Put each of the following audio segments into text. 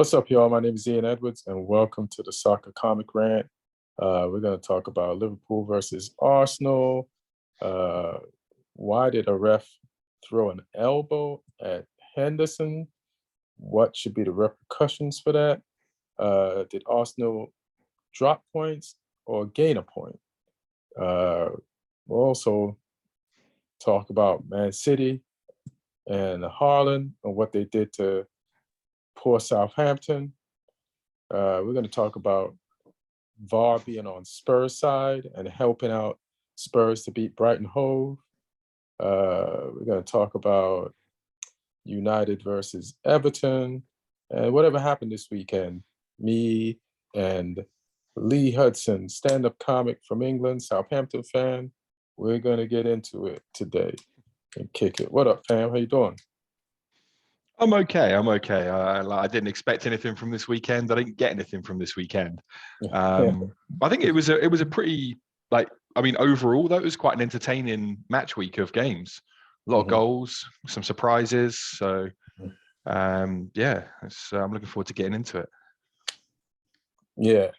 What's up, y'all? My name is Ian Edwards, and welcome to the Soccer Comic Rant. We're going to talk about Liverpool versus Arsenal. Why did a ref throw an elbow at Henderson? What should be the repercussions for that? Did Arsenal drop points or gain a point? We'll also talk about Man City and Haaland and what they did to poor Southampton. We're going to talk about VAR being on Spurs' side and helping out Spurs to beat Brighton Hove. We're going to talk about United versus Everton and whatever happened this weekend. Me and Lee Hudson, stand-up comic from England, Southampton fan. We're going to get into it today and kick it. What up, fam? How you doing? I'm okay. I didn't expect anything from this weekend. I didn't get anything from this weekend. I think it was a pretty, overall though, it was quite an entertaining match week of games. A lot of goals, some surprises. So, I'm looking forward to getting into it. Yeah,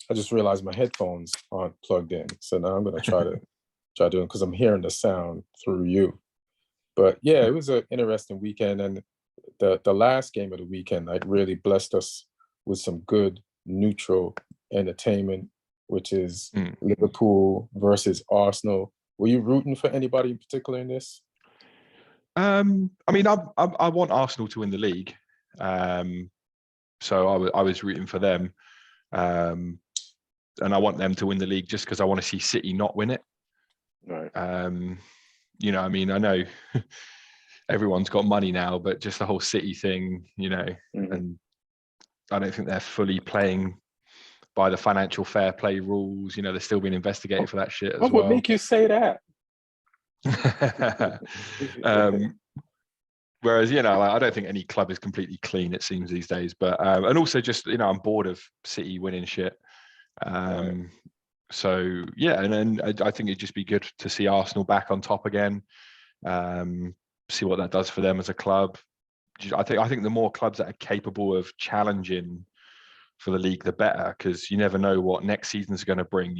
I just realized my headphones aren't plugged in, so now I'm going to try doing because I'm hearing the sound through you. But yeah, it was an interesting weekend, and the last game of the weekend really blessed us with some good neutral entertainment, which is Liverpool versus Arsenal. Were you rooting for anybody in particular in this? I want Arsenal to win the league, so I was rooting for them, and I want them to win the league just because I want to see City not win it. Right. I know everyone's got money now, but just the whole City thing, and I don't think they're fully playing by the financial fair play rules. They're still being investigated for that shit as well. What would make you say that? Whereas, I don't think any club is completely clean, it seems these days. But and also just, I'm bored of City winning shit. Right. So yeah, and then I think it'd just be good to see Arsenal back on top again. See what that does for them as a club. I think the more clubs that are capable of challenging for the league, the better, because you never know what next season's going to bring.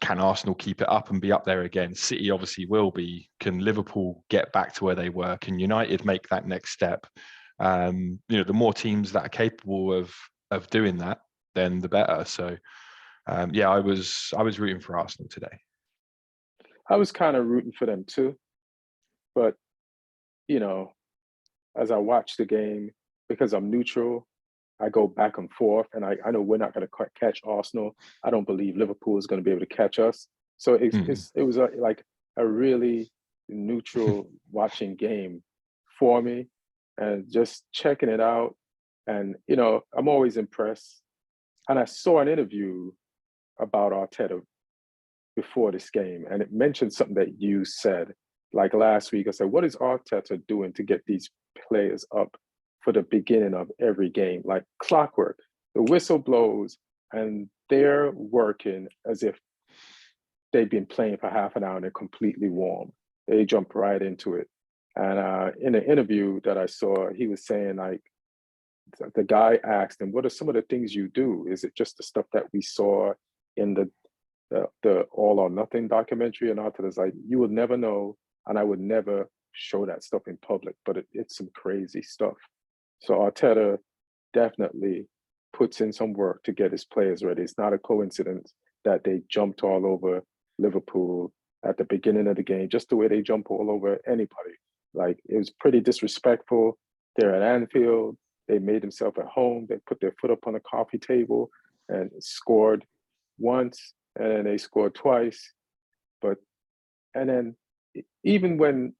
Can Arsenal keep it up and be up there again? City obviously will be. Can Liverpool get back to where they were? Can United make that next step? The more teams that are capable of doing that, then the better. So I was rooting for Arsenal today. I was kind of rooting for them too, but as I watch the game, because I'm neutral, I go back and forth, and I know we're not going to catch Arsenal. I don't believe Liverpool is going to be able to catch us. So it was like a really neutral watching game for me, and just checking it out. And I'm always impressed. And I saw an interview about Arteta before this game, and it mentioned something that you said like last week. I said, what is Arteta doing to get these players up for the beginning of every game? Like clockwork. The whistle blows and they're working as if they've been playing for half an hour and they're completely warm. They jump right into it. And in an interview that I saw, he was saying, like, the guy asked him, what are some of the things you do? Is it just the stuff that we saw in the All or Nothing documentary? And Arteta's like, you would never know, and I would never show that stuff in public, but it's some crazy stuff. So Arteta definitely puts in some work to get his players ready. It's not a coincidence that they jumped all over Liverpool at the beginning of the game, just the way they jump all over anybody. Like, it was pretty disrespectful. They're at Anfield. They made themselves at home. They put their foot up on the coffee table and scored once, and then they scored twice. And then even when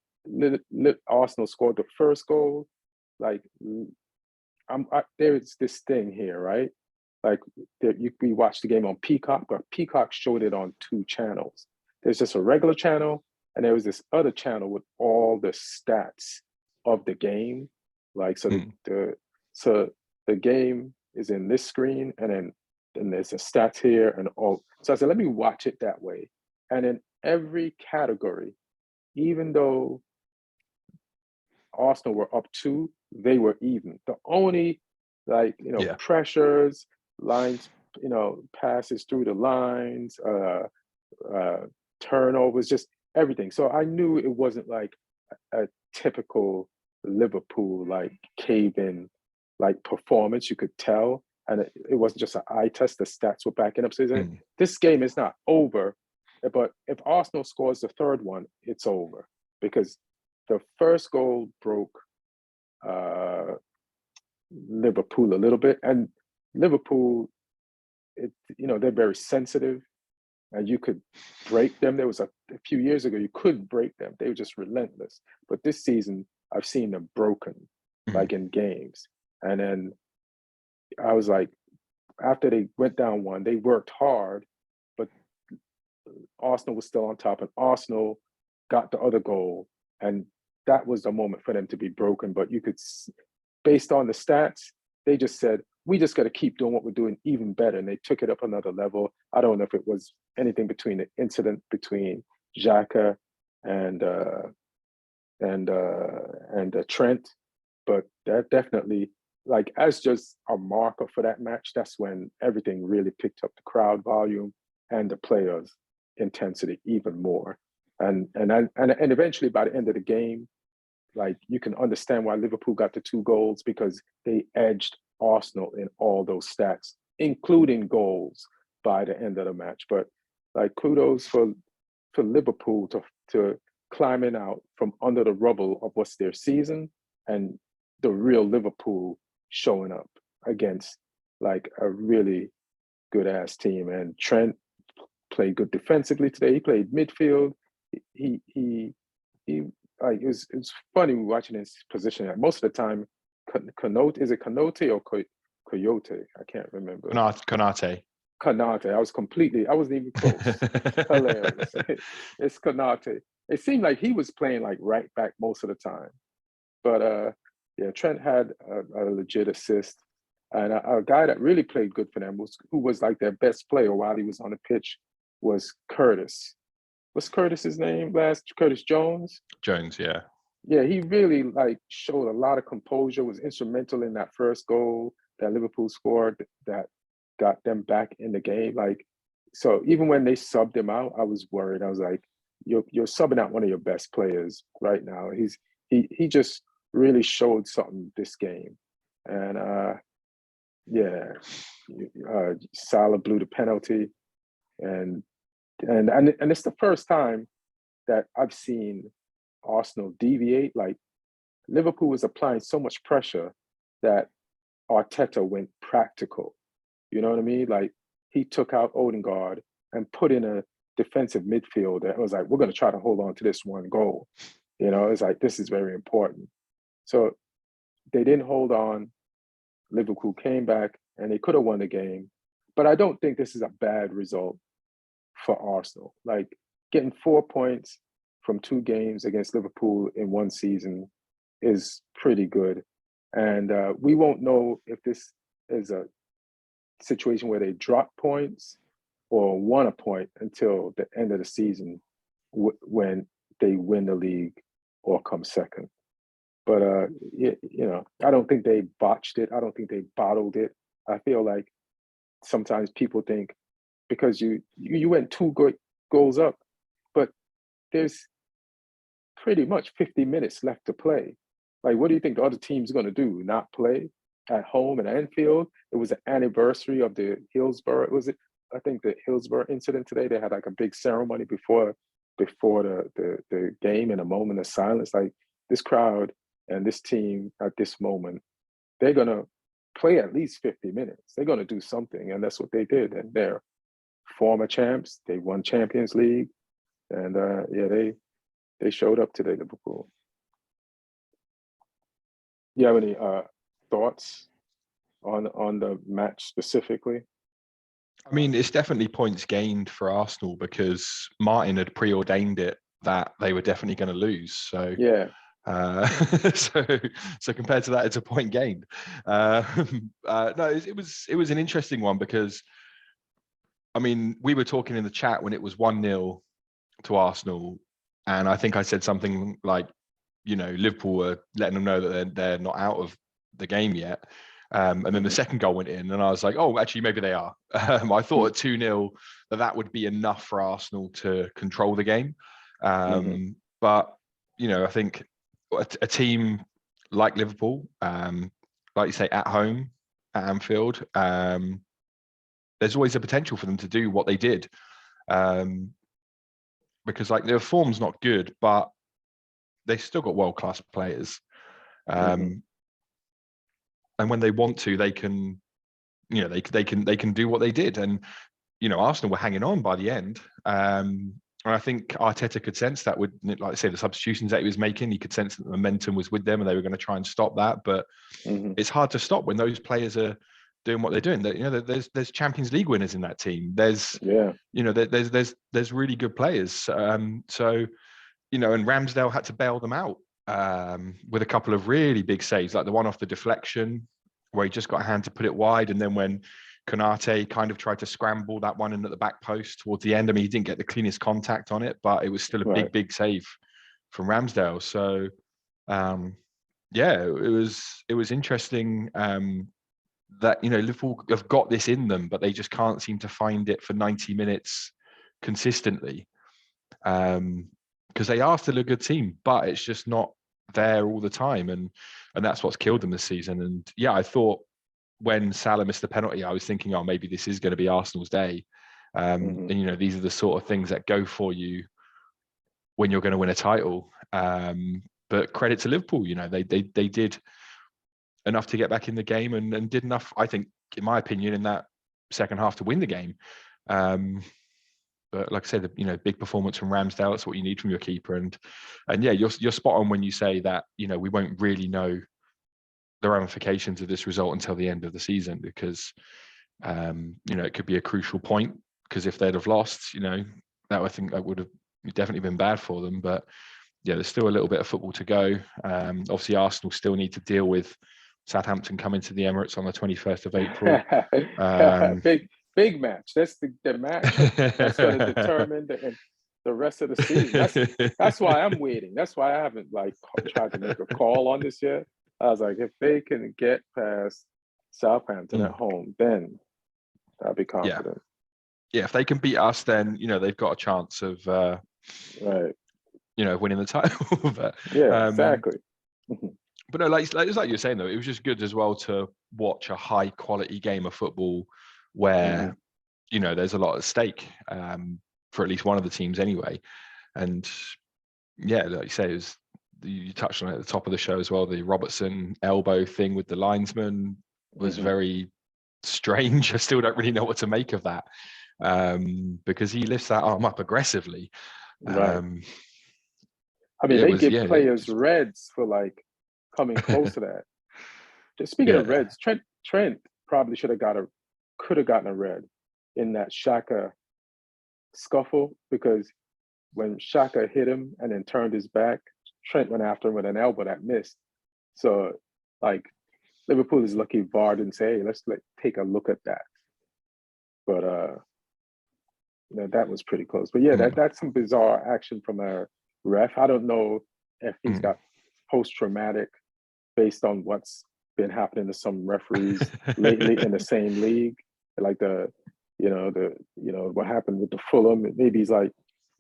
Arsenal scored the first goal, like, there's this thing here, right? Like, we watched the game on Peacock, but Peacock showed it on 2 channels. There's just a regular channel, and there was this other channel with all the stats of the game. Like, so the game is in this screen, and then there's the stats here and all. So I said, let me watch it that way. And in every category, even though Arsenal were up 2, they were even. The only like, Yeah. pressures, lines, passes through the lines, turnovers, just everything. So I knew it wasn't like a typical Liverpool like cave-in like performance. You could tell, and it wasn't just an eye test. The stats were backing up. So this game is not over, but if Arsenal scores the third one, it's over, because the first goal broke Liverpool a little bit, and Liverpool, they're very sensitive, and you could break them. There was a few years ago you couldn't break them; they were just relentless. But this season, I've seen them broken, like in games. And then I was like, after they went down one, they worked hard, but Arsenal was still on top, and Arsenal got the other goal, and that was the moment for them to be broken. But you could, based on the stats, they just said, we just got to keep doing what we're doing even better. And they took it up another level. I don't know if it was anything between the incident between Xhaka and Trent, but that definitely, like, as just a marker for that match, that's when everything really picked up, the crowd volume and the players' intensity even more. And eventually, by the end of the game, like, you can understand why Liverpool got the 2 goals, because they edged Arsenal in all those stats, including goals, by the end of the match. But like, kudos for Liverpool to climbing out from under the rubble of what's their season, and the real Liverpool showing up against like a really good ass team. And Trent played good defensively today. He played midfield. He like, it was funny watching his position. Most of the time, Canute, is it Canute or Coyote? I can't remember. Konate. Canate. I wasn't even close. Hilarious. It's Canate. It seemed like he was playing like right back most of the time. But yeah, Trent had a legit assist. And a guy that really played good for them, who was like their best player while he was on the pitch, was Curtis. What's Curtis's name last? Curtis Jones? Jones, yeah. Yeah, he really like showed a lot of composure, was instrumental in that first goal that Liverpool scored that got them back in the game. Like, so even when they subbed him out, I was worried. I was like, you're subbing out one of your best players right now. He just really showed something this game. And yeah, Salah blew the penalty, and it's the first time that I've seen Arsenal deviate. Like, Liverpool was applying so much pressure that Arteta went practical. You know what I mean? Like, he took out Odegaard and put in a defensive midfielder. It was like, we're going to try to hold on to this one goal. It's like, this is very important. So they didn't hold on. Liverpool came back and they could have won the game. But I don't think this is a bad result for Arsenal. Like, getting 4 points from 2 games against Liverpool in one season is pretty good. And we won't know if this is a situation where they drop points or won a point until the end of the season, when they win the league or come second. But I don't think they botched it. I don't think they bottled it. I feel like sometimes people think because you went 2 goals up, but there's pretty much 50 minutes left to play. Like, what do you think the other team's going to do? Not play at home in Anfield? It was an anniversary of the Hillsborough. I think the Hillsborough incident today. They had like a big ceremony before the game, in a moment of silence. Like, this crowd and this team at this moment, they're going to play at least 50 minutes. They're going to do something, and that's what they did. And they're former champs. They won Champions League, and yeah, they showed up today, Liverpool. You have any thoughts on the match specifically? I mean, it's definitely points gained for Arsenal, because Martin had preordained it that they were definitely going to lose. So yeah. So compared to that, it's a point gained. No, it was an interesting one, because I mean, we were talking in the chat when it was 1-0 to Arsenal, and I think I said something like, Liverpool were letting them know that they're not out of the game yet. And then the second goal went in, and I was like, oh, actually, maybe they are. I thought at 2-0 that would be enough for Arsenal to control the game. But, you know, I think a team like Liverpool, like you say, at home, at Anfield, there's always a potential for them to do what they did. Because, like, their form's not good, but they've still got world-class players. And when they want to, they can, you know, they can do what they did. And, you know, Arsenal were hanging on by the end. And I think Arteta could sense that with, like I say, the substitutions that he was making. He could sense that the momentum was with them, and they were going to try and stop that. But it's hard to stop when those players are doing what they're doing. You know, there's Champions League winners in that team. There's you know, there's really good players. So, you know, and Ramsdale had to bail them out with a couple of really big saves, like the one off the deflection where he just got a hand to put it wide, and then when Konate kind of tried to scramble that one in at the back post towards the end. I mean, he didn't get the cleanest contact on it, but it was still a big save from Ramsdale. So, yeah, it was interesting that, you know, Liverpool have got this in them, but they just can't seem to find it for 90 minutes consistently. Because they are still a good team, but it's just not there all the time, and that's what's killed them this season. And yeah, I thought when Salah missed the penalty, I was thinking, oh, maybe this is going to be Arsenal's day. And, you know, these are the sort of things that go for you when you're going to win a title. But credit to Liverpool, you know, they did enough to get back in the game, and did enough, I think, in my opinion, in that second half to win the game. But like I said, you know, big performance from Ramsdale, that's what you need from your keeper. And yeah, you're spot on when you say that, you know, we won't really know the ramifications of this result until the end of the season, because you know, it could be a crucial point, because if they'd have lost, you know, I think that would have definitely been bad for them. But yeah, there's still a little bit of football to go. Obviously, Arsenal still need to deal with Southampton coming to the Emirates on the 21st of April. Big match. That's the match that's going to determine the rest of the season. That's why I'm waiting. That's why I haven't tried to make a call on this yet. I was like, if they can get past Southampton at home, then I'll be confident. Yeah, if they can beat us, then, you know, they've got a chance of you know, winning the title. But exactly. But no, like you were saying, though, it was just good as well to watch a high quality game of football where you know, there's a lot at stake for at least one of the teams anyway. And yeah, like you say, you touched on it at the top of the show as well. The Robertson elbow thing with the linesman was very strange. I still don't really know what to make of that, because he lifts that arm up aggressively. I mean, they give players reds for coming close to that. Just speaking of reds, Trent probably could have gotten a red in that Xhaka scuffle, because when Xhaka hit him and then turned his back, Trent went after him with an elbow that missed. So, Liverpool is lucky VAR didn't say, hey, let's take a look at that. But you know, that was pretty close. But yeah, that's some bizarre action from a ref. I don't know if he's got post-traumatic based on what's been happening to some referees lately in the same league, like what happened with the Fulham. Maybe he's like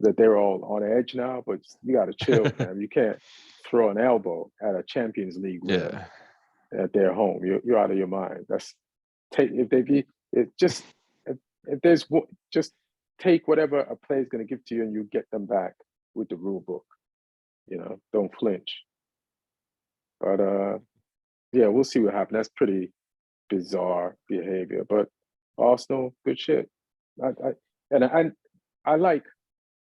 that they're all on edge now, but you got to chill, man. You can't throw an elbow at a Champions League winner at their home. You're out of your mind. Just take whatever a player's going to give to you, and you get them back with the rule book. You know, don't flinch. But yeah, we'll see what happens. That's pretty bizarre behavior. But Arsenal, good shit. I like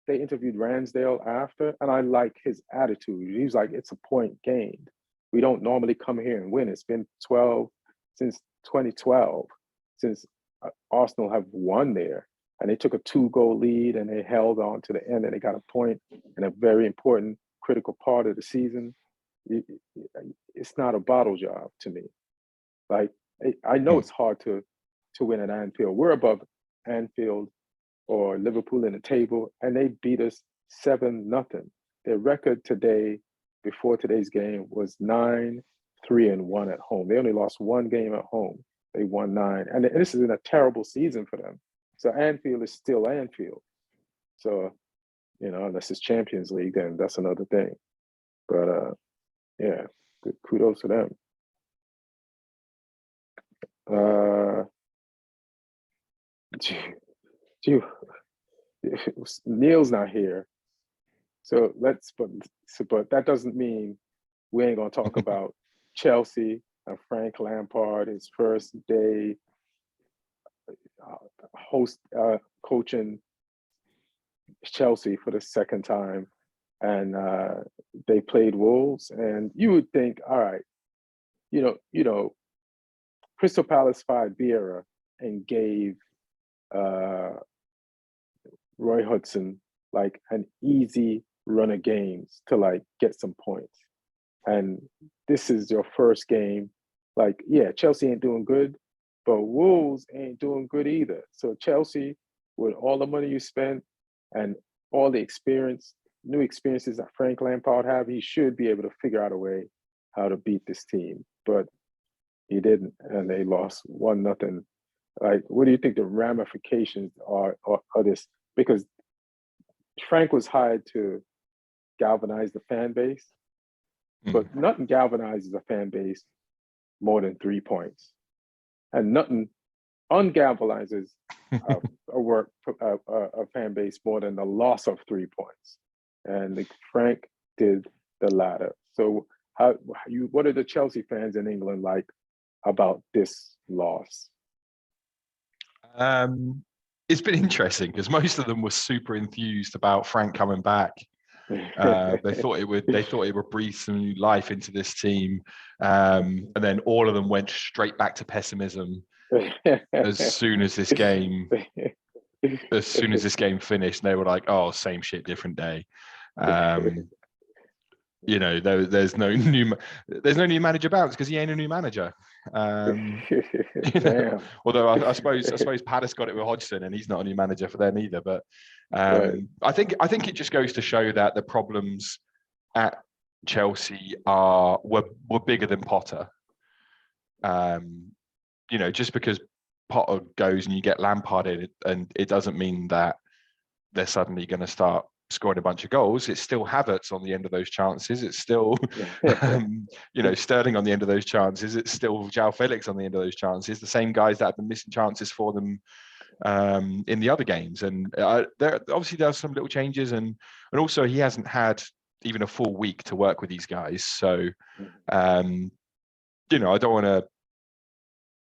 they interviewed Ramsdale after, and I like his attitude. He's like, it's a point gained. We don't normally come here and win. It's been since 2012 since Arsenal have won there, and they took a 2-goal lead and they held on to the end, and they got a point in a very important, critical part of the season. It's not a bottle job to me. I know it's hard to win at Anfield. We're above Anfield or Liverpool in the table, and they beat us 7-0. Their record today, before today's game, was 9-3 3-1 at home. They only lost one game at home. They won 9, and this is in a terrible season for them. So Anfield is still Anfield. So, unless it's Champions League, then that's another thing. But yeah, good kudos to them. Neil's not here, so but that doesn't mean we ain't gonna talk about Chelsea and Frank Lampard, his first day coaching Chelsea for the second time, and they played Wolves. And you would think, all right, Crystal Palace fired Vieira and gave Roy Hodgson like an easy run of games to like get some points. And this is your first game. Like, yeah, Chelsea ain't doing good, but Wolves ain't doing good either. So Chelsea, with all the money you spent and all the new experiences that Frank Lampard have, he should be able to figure out a way how to beat this team. But he didn't, and they lost 1-0. Like, what do you think the ramifications are this? Because Frank was hired to galvanize the fan base, but nothing galvanizes a fan base more than 3 points, and nothing ungalvanizes a fan base more than the loss of 3 points. And Frank did the latter. So what are the Chelsea fans in England like about this loss? It's been interesting because most of them were super enthused about Frank coming back. They thought it would breathe some new life into this team, and then all of them went straight back to pessimism as soon as this game finished. They were like, "Oh, same shit, different day." There's no new manager bounce because he ain't a new manager. Although I suppose Palace got it with Hodgson, and he's not a new manager for them either. But right. I think it just goes to show that the problems at Chelsea were bigger than Potter. Just because Potter goes and you get Lampard in, and it doesn't mean that they're suddenly going to start scoring a bunch of goals. It's still Havertz on the end of those chances. It's still, Sterling on the end of those chances. It's still João Felix on the end of those chances. The same guys that have been missing chances for them in the other games. And there are some little changes, and also he hasn't had even a full week to work with these guys. So, I don't want to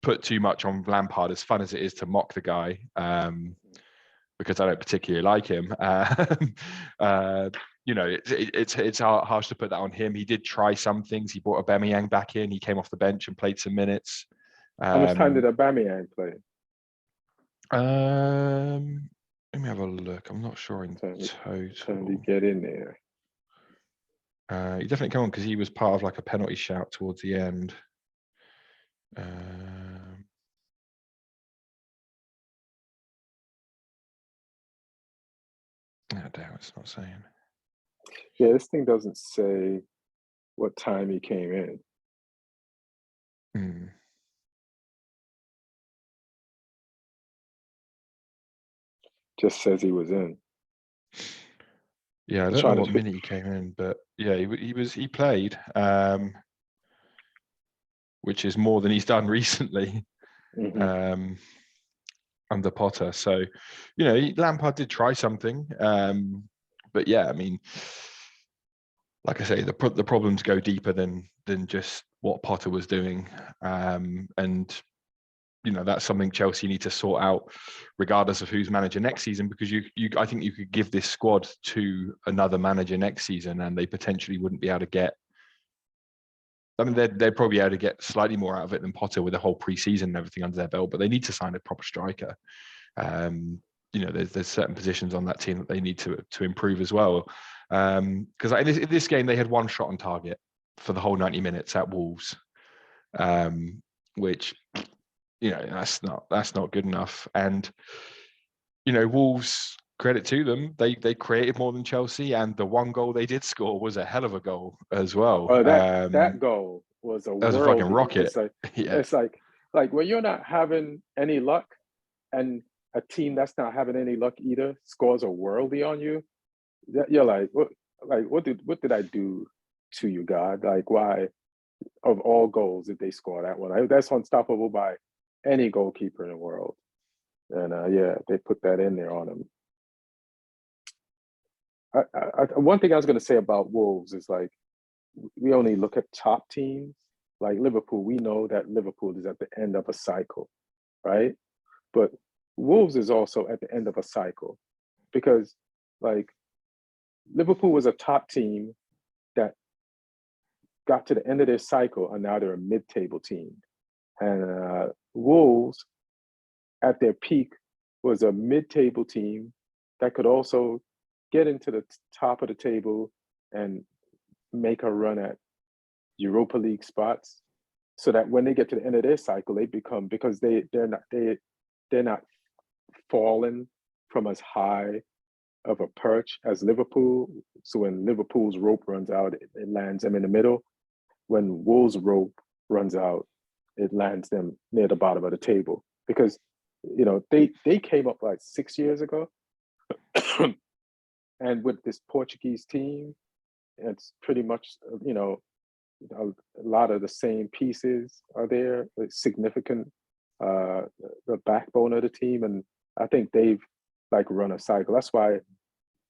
put too much on Lampard, as fun as it is to mock the guy. Because I don't particularly like him. It's harsh to put that on him. He did try some things. He brought Aubameyang back in. He came off the bench and played some minutes. How much time did Aubameyang play? Let me have a look. I'm not sure in total. Time to get in there. He definitely came on because he was part of like a penalty shout towards the end. Oh, damn, it's not saying. Yeah, this thing doesn't say what time he came in. Just says he was in. Yeah, I don't know what minute he came in, but yeah, he played, which is more than he's done recently. Under Potter. So, Lampard did try something. But yeah, I mean, like I say, the problems go deeper than just what Potter was doing. And that's something Chelsea need to sort out regardless of who's manager next season, because I think you could give this squad to another manager next season and they potentially wouldn't be able to get, I mean, they'd probably be able to get slightly more out of it than Potter with the whole pre-season and everything under their belt, but they need to sign a proper striker. There's certain positions on that team that they need to improve as well. Because in this game, they had one shot on target for the whole 90 minutes at Wolves, which, that's not good enough. And, Wolves, credit to them, they created more than Chelsea, and the one goal they did score was a hell of a goal as well. That goal was a That was a fucking worldie. rocket. Yeah. It's like when you're not having any luck, and a team that's not having any luck either scores a worldie on you. You're like, what did I do to you, God? Like, why of all goals did they score that one? That's unstoppable by any goalkeeper in the world. And yeah, they put that in there on him. One thing I was going to say about Wolves is like, we only look at top teams. Like Liverpool, we know that Liverpool is at the end of a cycle, right? But Wolves is also at the end of a cycle because, like, Liverpool was a top team that got to the end of their cycle, and now they're a mid-table team. And Wolves, at their peak, was a mid-table team that could also get into the top of the table and make a run at Europa League spots, so that when they get to the end of their cycle, they become, because they're not falling from as high of a perch as Liverpool. So when Liverpool's rope runs out, it lands them in the middle. When Wolves' rope runs out, it lands them near the bottom of the table, because they came up like 6 years ago, and with this Portuguese team, it's pretty much a lot of the same pieces are there, significant, the backbone of the team, and I think they've like run a cycle. That's why.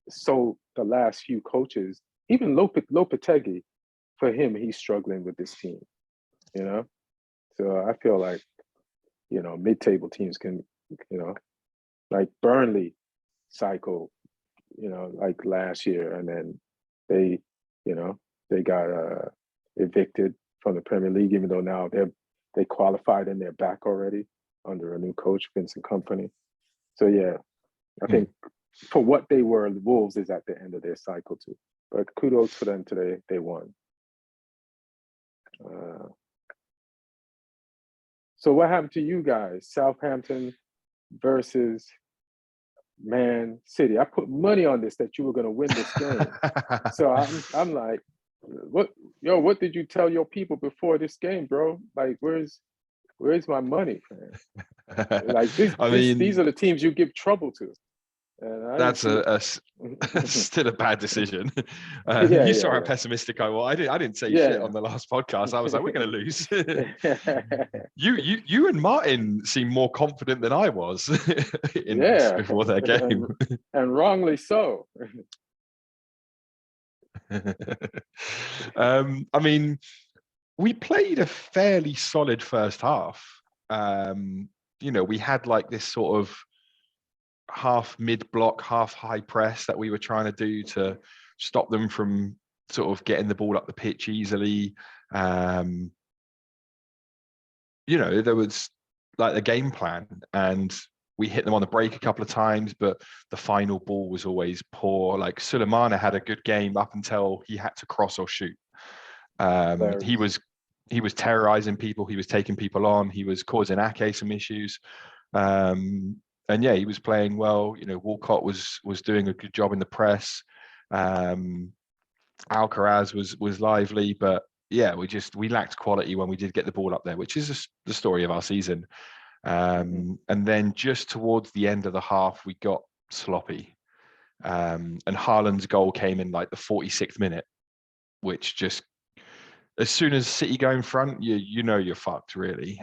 So the last few coaches, even Lopetegui, for him, he's struggling with this team. So I feel like mid-table teams can, like Burnley cycle, like last year, and then they got evicted from the Premier League, even though now they qualified and they're back already under a new coach, Vincent Kompany. So yeah, I think for what they were, the Wolves is at the end of their cycle too. But kudos for them today; they won. So what happened to you guys? Southampton versus Man City. I put money on this that you were going to win this game. So I'm like, what did you tell your people before this game, bro? Like, where's my money, man? Like these are the teams you give trouble to. That's still a bad decision. Yeah, you saw how pessimistic I was. I didn't say shit on the last podcast. I was like, we're going to lose. You and Martin seemed more confident than I was in this before their game, and wrongly so. I mean, we played a fairly solid first half. We had like this sort of half mid block, half high press that we were trying to do to stop them from sort of getting the ball up the pitch easily. There was like a game plan, and we hit them on the break a couple of times, but the final ball was always poor. Like Sulemana had a good game up until he had to cross or shoot. He was terrorizing people. He was taking people on. He was causing Ake some issues. And yeah, he was playing well. Walcott was doing a good job in the press. Alcaraz was lively, but yeah, we lacked quality when we did get the ball up there, which is the story of our season. And then just towards the end of the half, we got sloppy. And Haaland's goal came in like the 46th minute, which just, as soon as City go in front, you're fucked, really.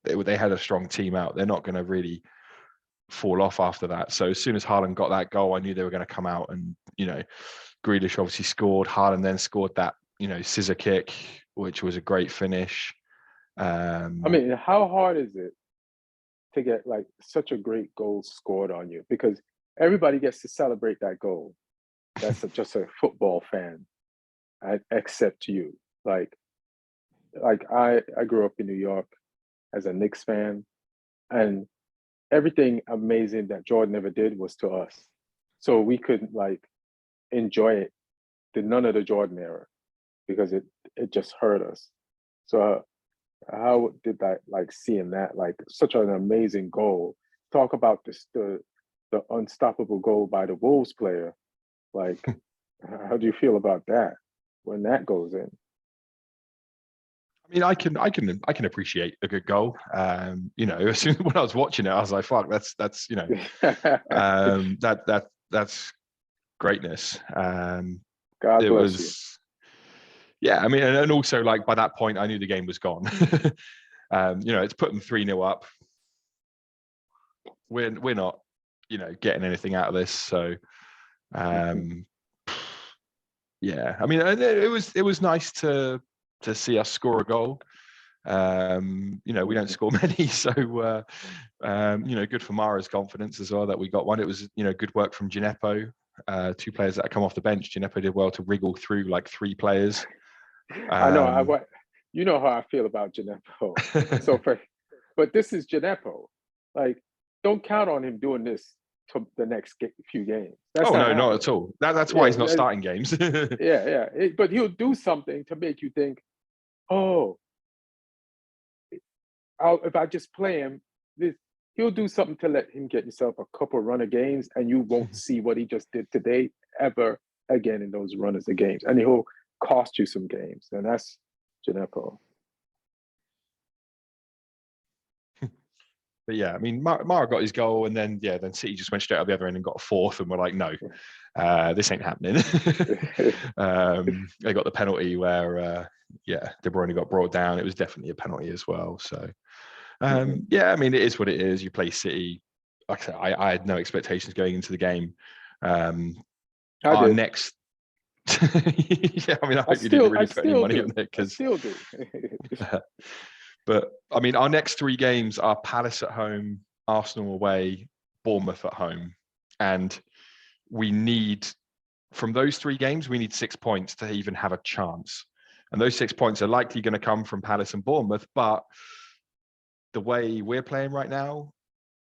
They had a strong team out. They're not going to really fall off after that. So as soon as Haaland got that goal, I knew they were going to come out, and Grealish obviously scored. Haaland then scored that scissor kick, which was a great finish. I mean, how hard is it to get like such a great goal scored on you? Because everybody gets to celebrate that goal. That's just a football fan, except you. Like I grew up in New York as a Knicks fan, and everything amazing that Jordan ever did was to us. So we could like enjoy it, none of the Jordan era, because it just hurt us. So how did that, like, seeing that, like, such an amazing goal? Talk about the unstoppable goal by the Wolves player. Like, how do you feel about that? when that goes in. I mean, I can appreciate a good goal. You know, as soon when I was watching it, I was like, "Fuck, that's you know, that's greatness." God It bless you. was, yeah. I mean, and also like by that point, I knew the game was gone. You know, it's put them 3-0 up. We're not, you know, getting anything out of this. So, yeah. I mean, it was nice to see us score a goal. You know, we don't score many, so you know, good for Mara's confidence as well that we got one. It was, you know, good work from Gineppo. 2 players that come off the bench. Gineppo did well to wriggle through like 3 players. I know. You know how I feel about Gineppo. So but this is Gineppo. Like, don't count on him doing this to the next few games. That's no, happening. not at all. That's why he's not starting games. Yeah. But he'll do something to make you think, oh, if I just play him, he'll do something to let him get himself a couple run of games, and you won't see what he just did today ever again in those runners of games, and he'll cost you some games, and that's Gineppo. But yeah, I mean, Mara got his goal, and then City just went straight out the other end and got a 4th, and we're like, no, this ain't happening. They got the penalty where, De Bruyne got brought down. It was definitely a penalty as well. So, yeah, I mean, it is what it is. You play City. Like I said, I had no expectations going into the game. Our next. Yeah, I mean, I hope you didn't really put any money on it, because still do. But I mean, our next 3 games are Palace at home, Arsenal away, Bournemouth at home, and we need, from those 3 games, we need 6 points to even have a chance. And those 6 points are likely going to come from Palace and Bournemouth, but the way we're playing right now,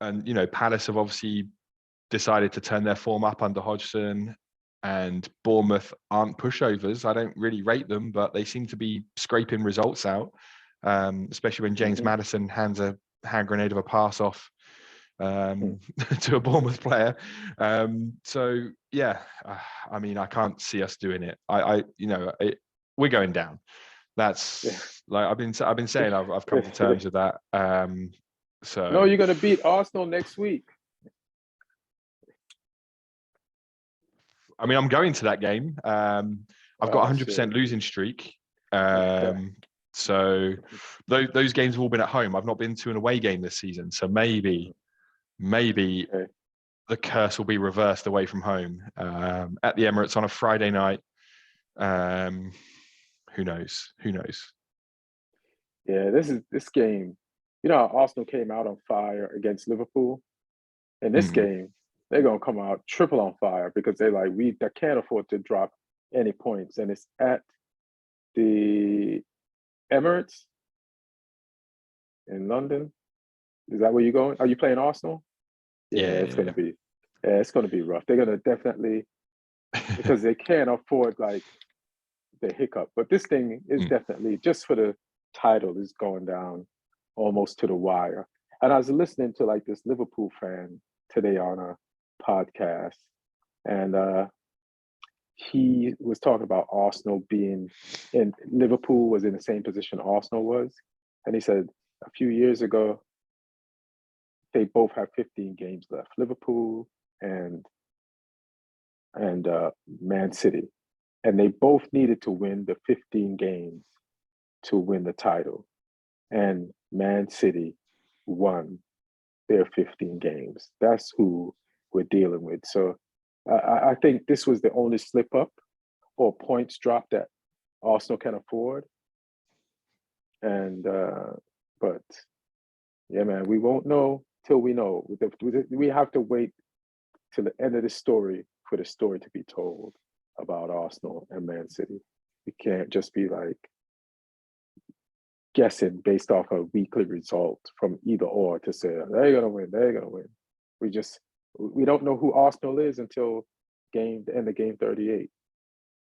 and you know, Palace have obviously decided to turn their form up under Hodgson, and Bournemouth aren't pushovers. I don't really rate them, but they seem to be scraping results out, especially when James Maddison hands a hand grenade of a pass off to a Bournemouth player. So yeah, I mean, I can't see us doing it. We're going down. That's like I've been saying. I've come to terms with that. So no, you're gonna beat Arsenal next week. I mean, I'm going to that game. I've got 100% losing streak. So those games have all been at home. I've not been to an away game this season. So maybe the curse will be reversed away from home at the Emirates on a Friday night. Who knows? Yeah, this game. You know how Arsenal came out on fire against Liverpool? In this game, they're gonna come out triple on fire, because they're like, they can't afford to drop any points, and it's at the Emirates in London. Is that where you're going? Are you playing Arsenal? It's gonna be rough. They're gonna definitely, because they can't afford like the hiccup. But this thing is definitely, just for the title, is going down almost to the wire. And I was listening to like this Liverpool fan today on a podcast, and he was talking about Arsenal being in, Liverpool was in the same position Arsenal was, and he said a few years ago they both have 15 games left, Liverpool and Man City, and they both needed to win the 15 games to win the title, and Man City won their 15 games. That's who we're dealing with. So I think this was the only slip up or points drop that Arsenal can afford. And but yeah, man, we won't know till we know. We have to wait till the end of the story for the story to be told about Arsenal and Man City. We can't just be like guessing based off a weekly result from either or to say they're gonna win. We don't know who Arsenal is until the end of game 38,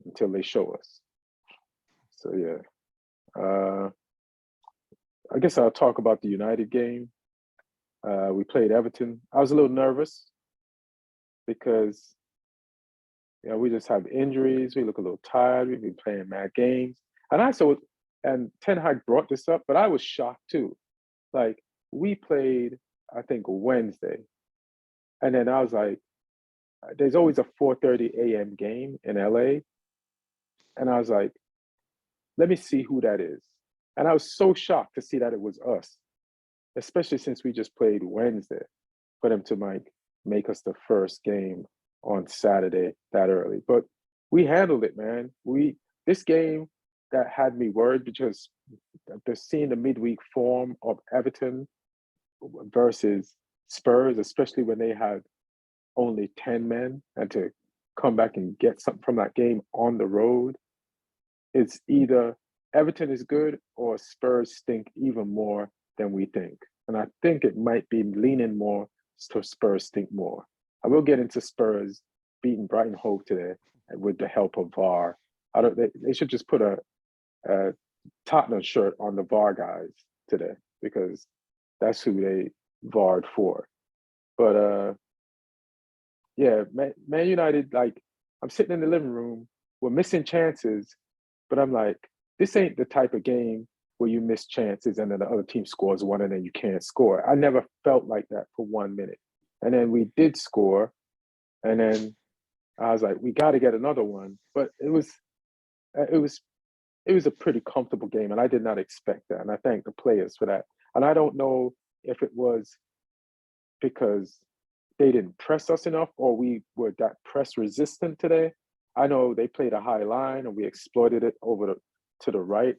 until they show us. So yeah. I guess I'll talk about the United game. We played Everton. I was a little nervous because You know, we just have injuries. We look a little tired. We've been playing mad games. And Ten Hag brought this up, but I was shocked too. Like, we played, I think, Wednesday. And then I was like, there's always a 4:30 a.m. game in LA. And I was like, let me see who that is. And I was so shocked to see that it was us, especially since we just played Wednesday, for them to make us the first game on Saturday that early. But we handled it, man. This game that had me worried because seeing the midweek form of Everton versus Spurs, especially when they had only 10 men, and to come back and get something from that game on the road, it's either Everton is good or Spurs stink even more than we think. And I think it might be leaning more to Spurs stink more. I will get into Spurs beating Brighton Hove today with the help of VAR. They should just put a Tottenham shirt on the VAR guys today, because that's who they VAR'd for. But yeah, Man United, like, I'm sitting in the living room, we're missing chances, but I'm like, this ain't the type of game where you miss chances and then the other team scores one and then you can't score. I never felt like that for 1 minute. And then we did score, and then I was like, we got to get another one. But it was a pretty comfortable game, and I did not expect that. And I thank the players for that. And I don't know if it was because they didn't press us enough or we were that press resistant today. I know they played a high line and we exploited it to the right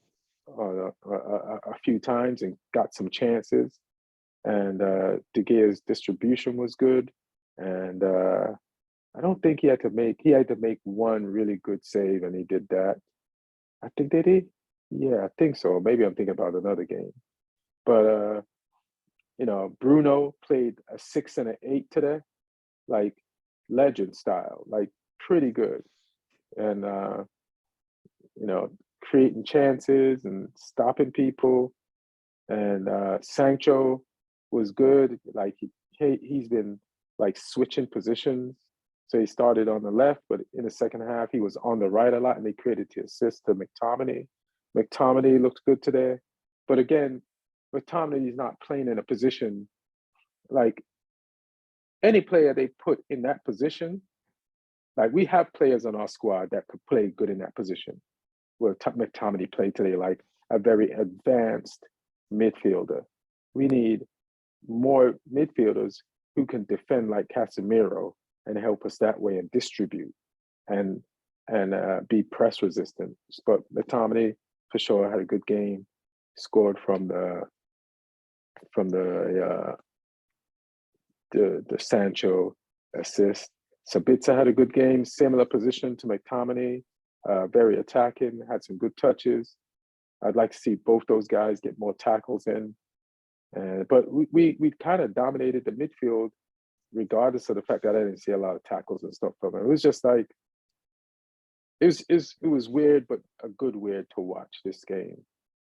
a few times and got some chances. And De Gea's distribution was good. And I don't think he had to make one really good save, and he did that. I think they did. Yeah, I think so. Maybe I'm thinking about another game. But you know, Bruno played a 6 and an 8 today, like legend style, like pretty good. And you know, creating chances and stopping people. And Sancho was good. Like he's been like switching positions. So he started on the left, but in the second half he was on the right a lot, and they created the assist to McTominay. McTominay looked good today, but again, McTominay is not playing in a position like any player they put in that position. Like, we have players on our squad that could play good in that position. Where McTominay played today, like a very advanced midfielder. We need more midfielders who can defend like Casemiro and help us that way and distribute and be press resistant. But McTominay for sure had a good game. Scored from the Sancho assist. Sabitzer had a good game, similar position to McTominay, very attacking, had some good touches. I'd like to see both those guys get more tackles in. But we kind of dominated the midfield, regardless of the fact that I didn't see a lot of tackles and stuff from them. It was just like, it was weird, but a good weird to watch this game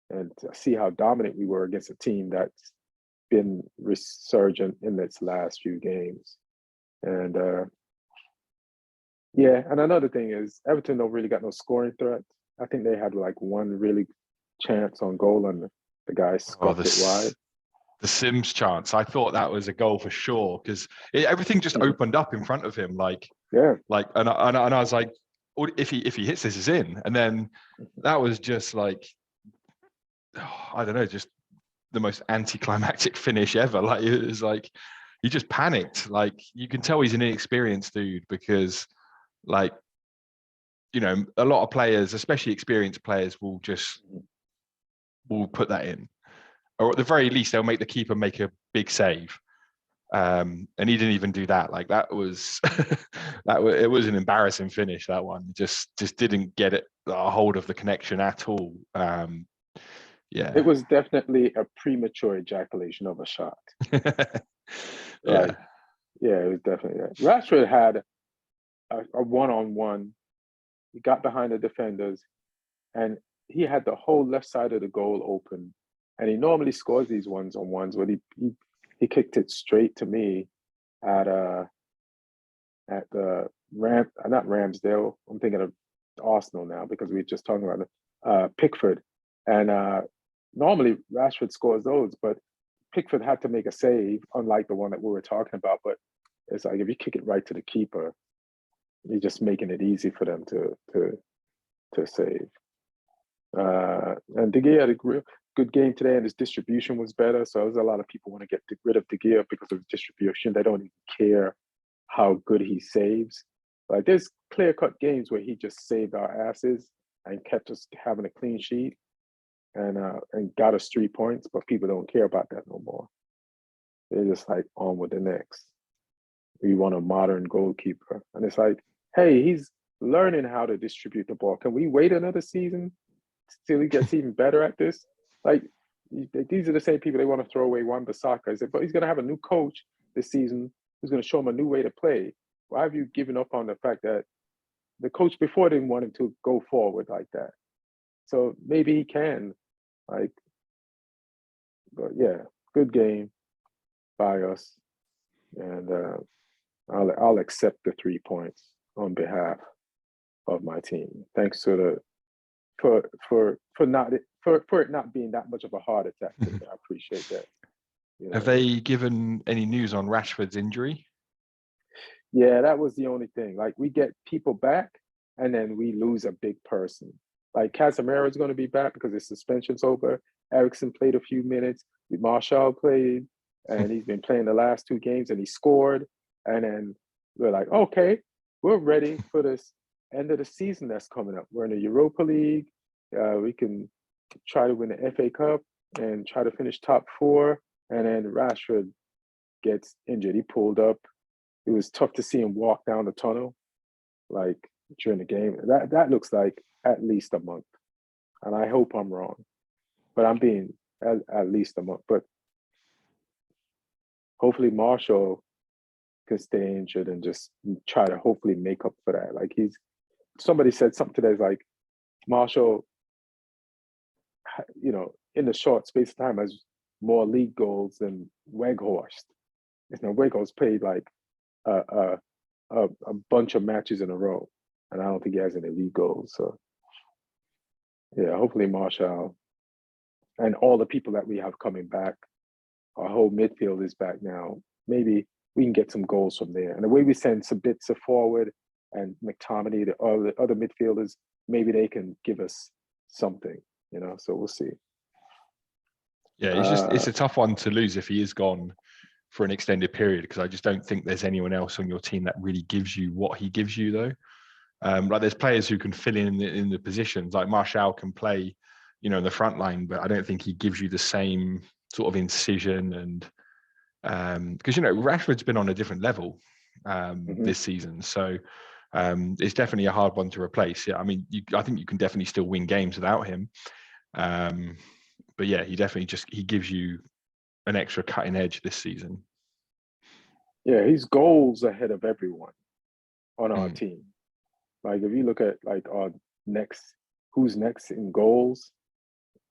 and to see how dominant we were against a team that's been resurgent in its last few games. And yeah, and another thing is Everton don't really got no scoring threat. I think they had like one really chance on goal, and the guy scuffed it wide. The Sims chance, I thought that was a goal for sure, because everything just opened up in front of him. And I was like, if he hits this, is in. And then that was just like, I don't know, just the most anticlimactic finish ever. Like, it was like he just panicked. Like, you can tell he's an inexperienced dude, because, like, you know, a lot of players, especially experienced players, will put that in, or at the very least they'll make the keeper make a big save. And he didn't even do that. Like, that was it was an embarrassing finish. That one just didn't get a hold of the connection at all. Yeah, it was definitely a premature ejaculation of a shot. Yeah, it was definitely that. Rashford had a one-on-one. He got behind the defenders, and he had the whole left side of the goal open. And he normally scores these ones-on-ones, but he kicked it straight to me at the not Ramsdale. I'm thinking of Arsenal now because we're just talking about Pickford. And normally Rashford scores those, but Pickford had to make a save, unlike the one that we were talking about. But it's like if you kick it right to the keeper, you're just making it easy for them to save. And De Gea had a good game today, and his distribution was better. So there's a lot of people want to get rid of De Gea because of his distribution. They don't even care how good he saves. Like there's clear-cut games where he just saved our asses and kept us having a clean sheet and got us 3 points, but people don't care about that no more. They're just like on with the next. We want a modern goalkeeper. And it's like, hey, he's learning how to distribute the ball. Can we wait another season till he gets even better at this? Like, these are the same people they want to throw away Wan-Bissaka. I said, but he's going to have a new coach this season who's going to show him a new way to play. Why have you given up on the fact that the coach before didn't want him to go forward like that? So maybe he can. Like, but yeah, good game by us. And I'll accept the 3 points on behalf of my team. Thanks to for it not being that much of a heart attack. I appreciate that. You know? Have they given any news on Rashford's injury? Yeah, that was the only thing. Like we get people back and then we lose a big person. Like Casemiro is going to be back because his suspension's over. Eriksen played a few minutes. Martial played, and he's been playing the last 2 games and he scored. And then we're like, okay, we're ready for this end of the season that's coming up. We're in the Europa League. We can try to win the FA Cup and try to finish top 4. And then Rashford gets injured. He pulled up. It was tough to see him walk down the tunnel, like during the game. That looks like at least a month. And I hope I'm wrong, but I'm being at least a month. But hopefully Martial can stay injured and just try to hopefully make up for that. Like somebody said something today like Martial, in the short space of time has more league goals than Weghorst. Weghorst played like a bunch of matches in a row, and I don't think he has any league goals. So yeah, hopefully Martial and all the people that we have coming back, our whole midfield is back now. Maybe we can get some goals from there. And the way we send Sabitzer forward and McTominay, the other midfielders, maybe they can give us something, so we'll see. Yeah, it's a tough one to lose if he is gone for an extended period, because I just don't think there's anyone else on your team that really gives you what he gives you, though. Like there's players who can fill in the positions, like Martial can play, in the front line, but I don't think he gives you the same sort of incision and because Rashford's been on a different level this season, so it's definitely a hard one to replace. Yeah, I mean, I think you can definitely still win games without him, but yeah, he gives you an extra cutting edge this season. Yeah, he's goals ahead of everyone on our team. Like if you look at like our who's next in goals,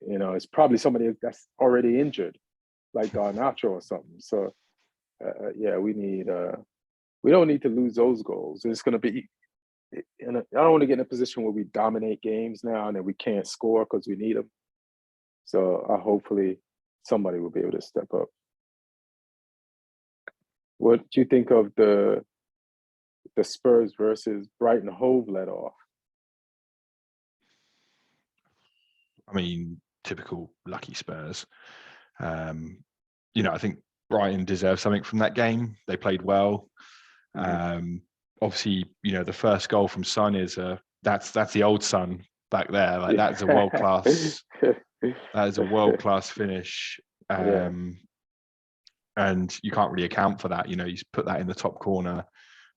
it's probably somebody that's already injured, like Garnacho or something. So yeah, we don't need to lose those goals. It's going to be, I don't want to get in a position where we dominate games now and then we can't score because we need them. So hopefully somebody will be able to step up. What do you think of the Spurs versus Brighton Hove let off? I mean, typical lucky Spurs. I think Brighton deserved something from that game. They played well. Obviously, the first goal from Son is that's the old Son back there. Like that's a world class. That is a world class finish. And you can't really account for that. He's put that in the top corner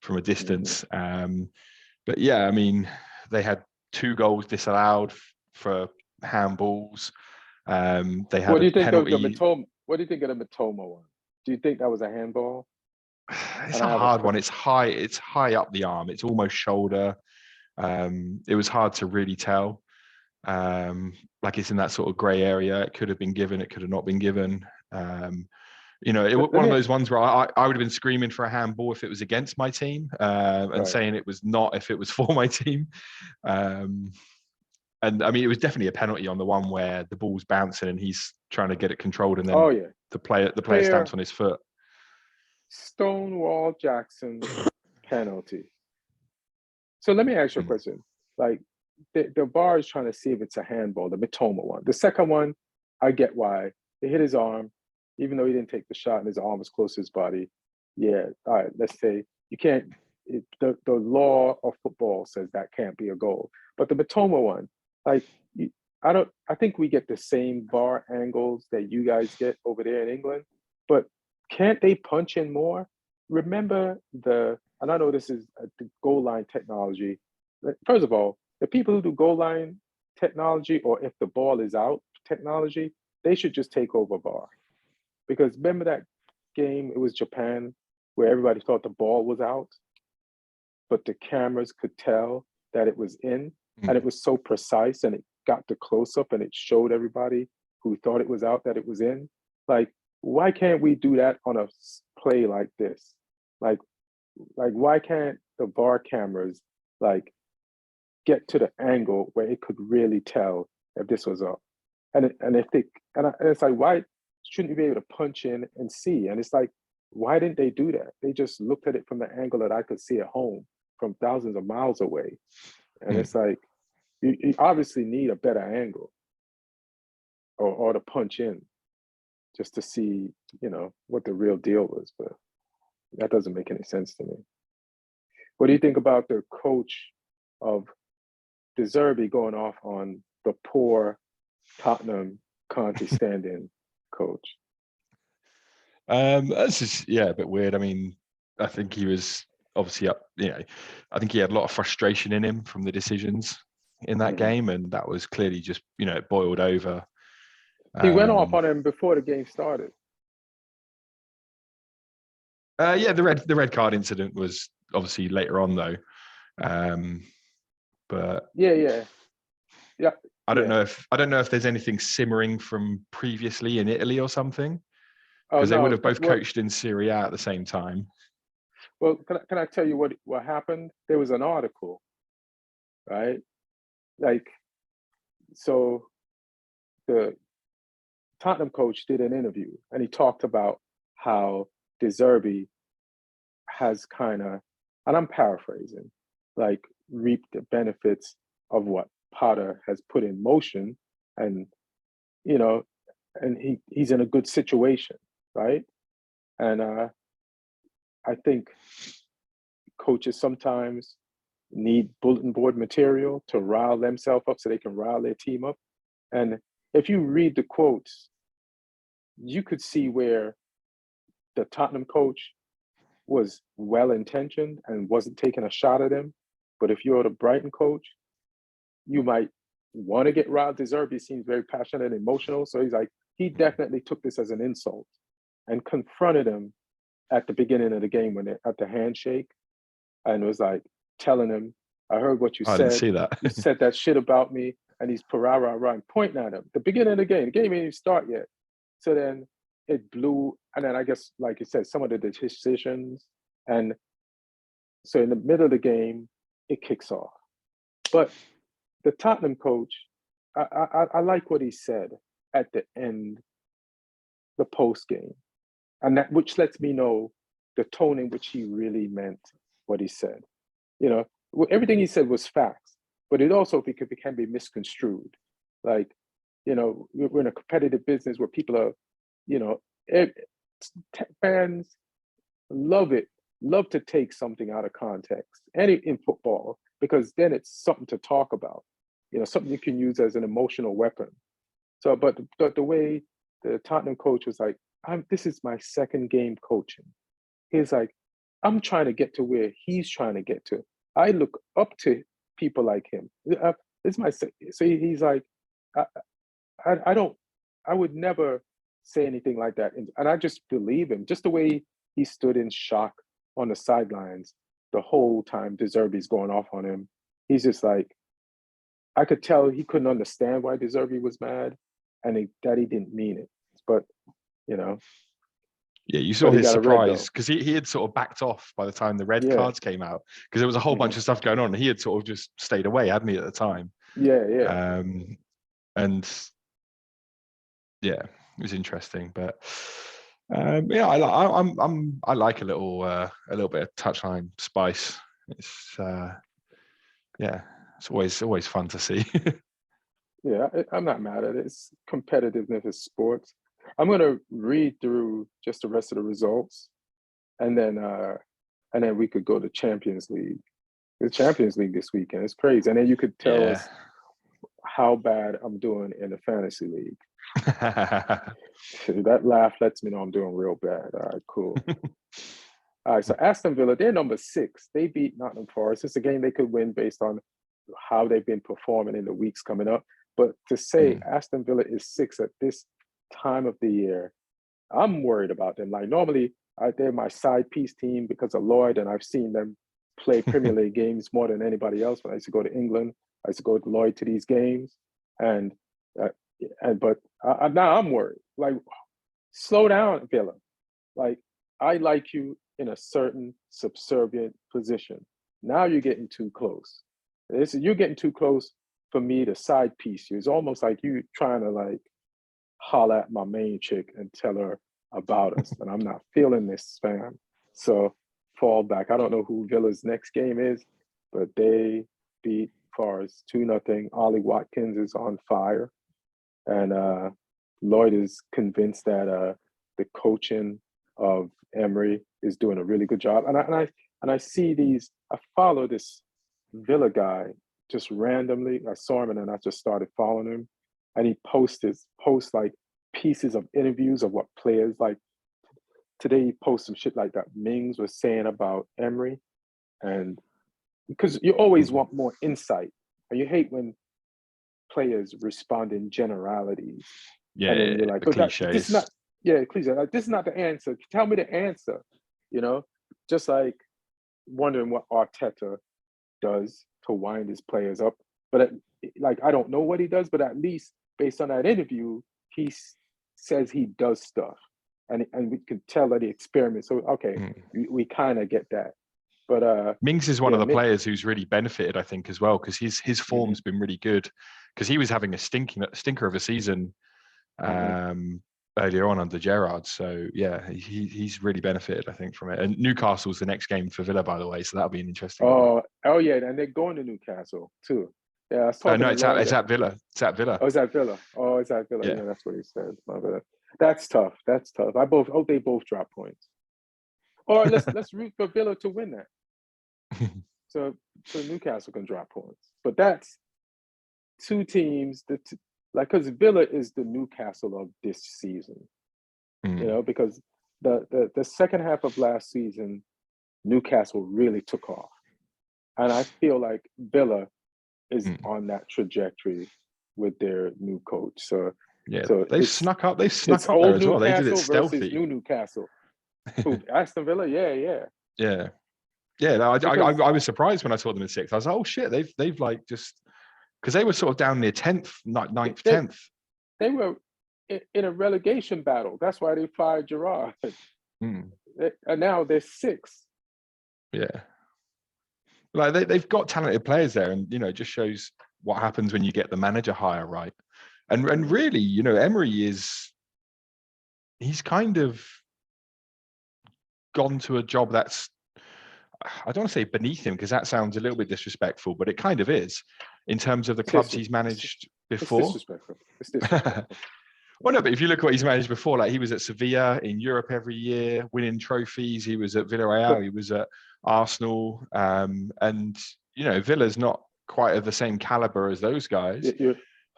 from a distance. But yeah, I mean, they had 2 goals disallowed for handballs. They had a penalty. What do you think of the Matoma one? Do you think that was a handball? It's a hard one. It's high up the arm. It's almost shoulder. It was hard to really tell. Like it's in that sort of grey area. It could have been given. It could have not been given. You know, Let one of me, those ones where I would have been screaming for a handball if it was against my team, and right. saying it was not if it was for my team. And I mean, it was definitely a penalty on the one where the ball's bouncing and he's trying to get it controlled, and then Oh yeah, the player clear stamps on his foot. Stonewall Jackson penalty. So let me ask you a question. Like the VAR is trying to see if it's a handball, the Mitoma one. The second one, I get why. It hit his arm, even though he didn't take the shot and his arm was close to his body. Yeah, all right, let's say you can't, the law of football says that can't be a goal. But the Mitoma one, like, I think we get the same VAR angles that you guys get over there in England, but can't they punch in more? Remember and I know this is the goal line technology. First of all, the people who do goal line technology, or if the ball is out technology, they should just take over VAR. Because remember that game, it was Japan, where everybody thought the ball was out, but the cameras could tell that it was in, and it was so precise, and it got the close up and it showed everybody who thought it was out that it was in. Like, why can't we do that on a play like this? Like why can't the VAR cameras like get to the angle where it could really tell if this was up? And if they and it's like, why shouldn't you be able to punch in and see? And it's like, why didn't they do that? They just looked at it from the angle that I could see at home from thousands of miles away. And it's like, you obviously need a better angle or to punch in just to see, what the real deal was. But that doesn't make any sense to me. What do you think about the coach of De Zerbi going off on the poor Tottenham Conte stand-in coach? That's just, a bit weird. I mean, I think he was obviously up. I think he had a lot of frustration in him from the decisions in that game, and that was clearly just it boiled over. He went off on him before the game started. The red card incident was obviously later on though. But yeah. I don't know if there's anything simmering from previously in Italy or something, because they would have both coached in Serie A at the same time. Well, can I tell you what happened? There was an article, right? Like, so the Tottenham coach did an interview, and he talked about how De Zerbi has kind of, and I'm paraphrasing, like reaped the benefits of what Potter has put in motion, and and he's in a good situation, right? And I think coaches sometimes need bulletin board material to rile themselves up so they can rile their team up. And if you read the quotes, you could see where the Tottenham coach was well-intentioned and wasn't taking a shot at him. But if you're the Brighton coach, you might want to get riled. De Zerbi seems very passionate and emotional. So he's like, he definitely took this as an insult and confronted him at the beginning of the game at the handshake, and was like telling him, I heard what you said. I didn't see that. You said that shit about me. And he's and pointing at him. The beginning of the game didn't even start yet. So then it blew. And then I guess, like you said, some of the decisions. And so in the middle of the game, it kicks off. But the Tottenham coach, I like what he said at the end, the post game. And that, which lets me know the tone in which he really meant what he said. Everything he said was facts, but it also can be misconstrued. Like, we're in a competitive business where people are, fans love to take something out of context, and in football, because then it's something to talk about, something you can use as an emotional weapon. So, but the way the Tottenham coach was like, this is my second game coaching. He's like, I'm trying to get to where he's trying to get to. I look up to people like him. This is my, so he's like, I would never say anything like that. And I just believe him, just the way he stood in shock on the sidelines the whole time De Zerbi's going off on him. He's just like, I could tell he couldn't understand why De Zerbi was mad, and that he didn't mean it. But, Yeah, you But saw he his got a red though. surprise because he had sort of backed off by the time the red Yeah. cards came out because there was a whole bunch of stuff going on. And he had sort of just stayed away, hadn't he, at the time? Yeah. And yeah, it was interesting. But yeah, I like a little bit of touchline spice. It's yeah, it's always fun to see. Yeah, I'm not mad at it. It's competitiveness is sports. I'm gonna read through just the rest of the results, and then we could go to Champions League. The Champions League this weekend. It's crazy, and then you could tell Yeah. us how bad I'm doing in the fantasy league. That laugh lets me know I'm doing real bad. All right, cool. All right, so Aston Villa, they're number 6. They beat Nottingham Forest. It's a game they could win based on how they've been performing in the weeks coming up. But to say Aston Villa is 6 at this time of the year, I'm worried about them. Like normally, they're my side piece team because of Lloyd, and I've seen them play Premier League games more than anybody else. When I used to go to England, I used to go with Lloyd to these games, but now I'm worried. Like, slow down, Villa. Like, I like you in a certain subservient position. Now you're getting too close. You're getting too close for me to side piece you. It's almost like you trying to like holler at my main chick and tell her about us. And I'm not feeling this, fam. So fall back. I don't know who Villa's next game is, but they beat Forest 2-0. Ollie Watkins is on fire. And Lloyd is convinced that the coaching of Emery is doing a really good job. And I see these, I follow this Villa guy just randomly. I saw him and then I just started following him. And he posts like pieces of interviews of what players like. Today he posts some shit like that Mings was saying about Emery. And because you always want more insight. And you hate when players respond in generalities. Yeah, and then you're like, the but this is cliches. not, cliche. Like, this is not the answer. Tell me the answer. Just like wondering what Arteta does to wind his players up. But I don't know what he does, but at least based on that interview, he says he does stuff, and we can tell that he experiments. So okay, we kind of get that. But Mings is one of the players who's really benefited, I think, as well, because his form's been really good. Because he was having a stinker of a season earlier on under Gerrard. So yeah, he's really benefited, I think, from it. And Newcastle's the next game for Villa, by the way, so that'll be an interesting one. Oh yeah, and they're going to Newcastle too. Yeah, I was talking no, to it's Lloyd. at Villa. It's at Villa. Oh, it's at Villa. Oh, it's at Villa. Yeah, Yeah, that's what he said. That's tough. That's tough. They both drop points. Or let's root for Villa to win that. So Newcastle can drop points. But that's two teams that because Villa is the Newcastle of this season. Because the second half of last season, Newcastle really took off. And I feel like Villa is on that trajectory with their new coach. So they've snuck up. They've snuck up old there as well. They did it Newcastle versus stealthy. new Newcastle. Aston Villa, yeah. No, I was surprised when I saw them in 6th. I was like, oh shit, they've like just because they were sort of down near 10th, 9th, 10th. They were in a relegation battle. That's why they fired Gerrard. And now they're 6th. Yeah. Like they've got talented players there, and it just shows what happens when you get the manager hire right. And really, Emery he's kind of gone to a job that's, I don't want to say beneath him because that sounds a little bit disrespectful, but it kind of is in terms of the clubs he's managed before. It's disrespectful. Well, no, but if you look at what he's managed before, like he was at Sevilla in Europe every year, winning trophies. He was at Villarreal. He was at Arsenal. And, Villa's not quite of the same caliber as those guys.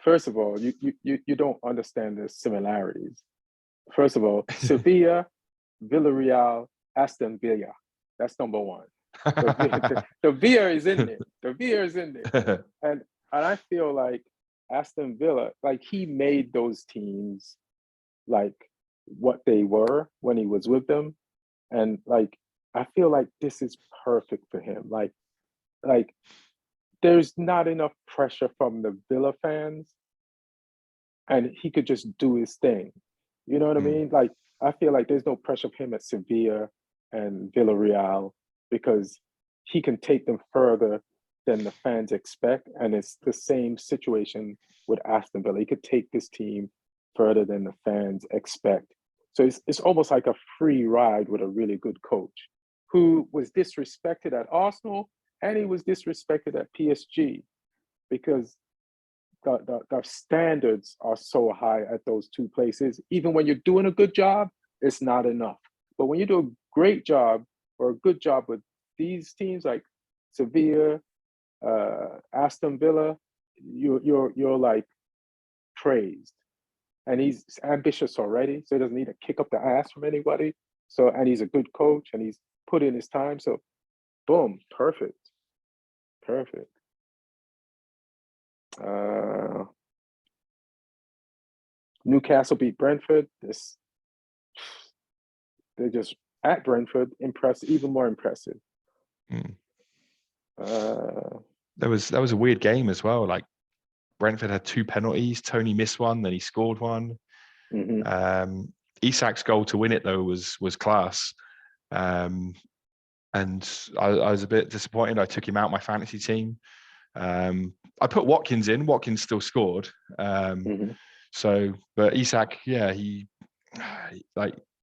First of all, you don't understand the similarities. First of all, Sevilla, Villarreal, Aston Villa. That's number one. The Villa is in there. The Villa is in there. And I feel like Aston Villa, like he made those teams like what they were when he was with them. And like, I feel like this is perfect for him. Like there's not enough pressure from the Villa fans and he could just do his thing. You know what I mean? Like I feel like there's no pressure of him at Sevilla and Villarreal because he can take them further than the fans expect. And it's the same situation with Aston Villa. He could take this team further than the fans expect. So it's almost like a free ride with a really good coach who was disrespected at Arsenal and he was disrespected at PSG because the standards are so high at those two places. Even when you're doing a good job, it's not enough. But when you do a great job or a good job with these teams like Sevilla, Aston Villa, you're like praised. And he's ambitious already, so he doesn't need to kick up the ass from anybody. So, and he's a good coach, and he's put in his time. So, boom, perfect. Newcastle beat Brentford. They're just at Brentford, impressive, even more impressive. That was a weird game as well. Like Brentford had 2 penalties. Tony missed one, then he scored one. Isak's goal to win it though was class. And I was a bit disappointed. I took him out my fantasy team. I put Watkins in. Watkins still scored. So, but Isak, yeah,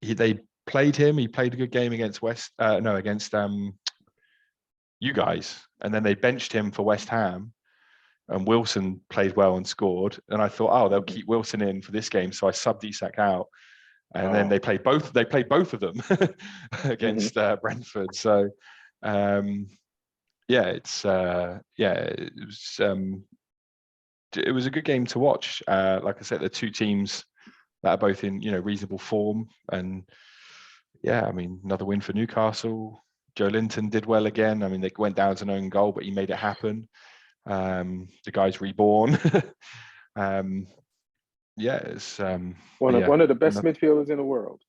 they played him. He played a good game against against you guys, and then they benched him for West Ham. And Wilson played well and scored. And I thought, oh, they'll keep Wilson in for this game, so I subbed Isak out. And then they played both. They played both of them against Brentford. So, it was a good game to watch. Like I said, the two teams that are both in reasonable form, and I mean another win for Newcastle. Joe Linton did well again. I mean they went down to an own goal, but he made it happen. The guy's reborn. It's one of the best midfielders in the world.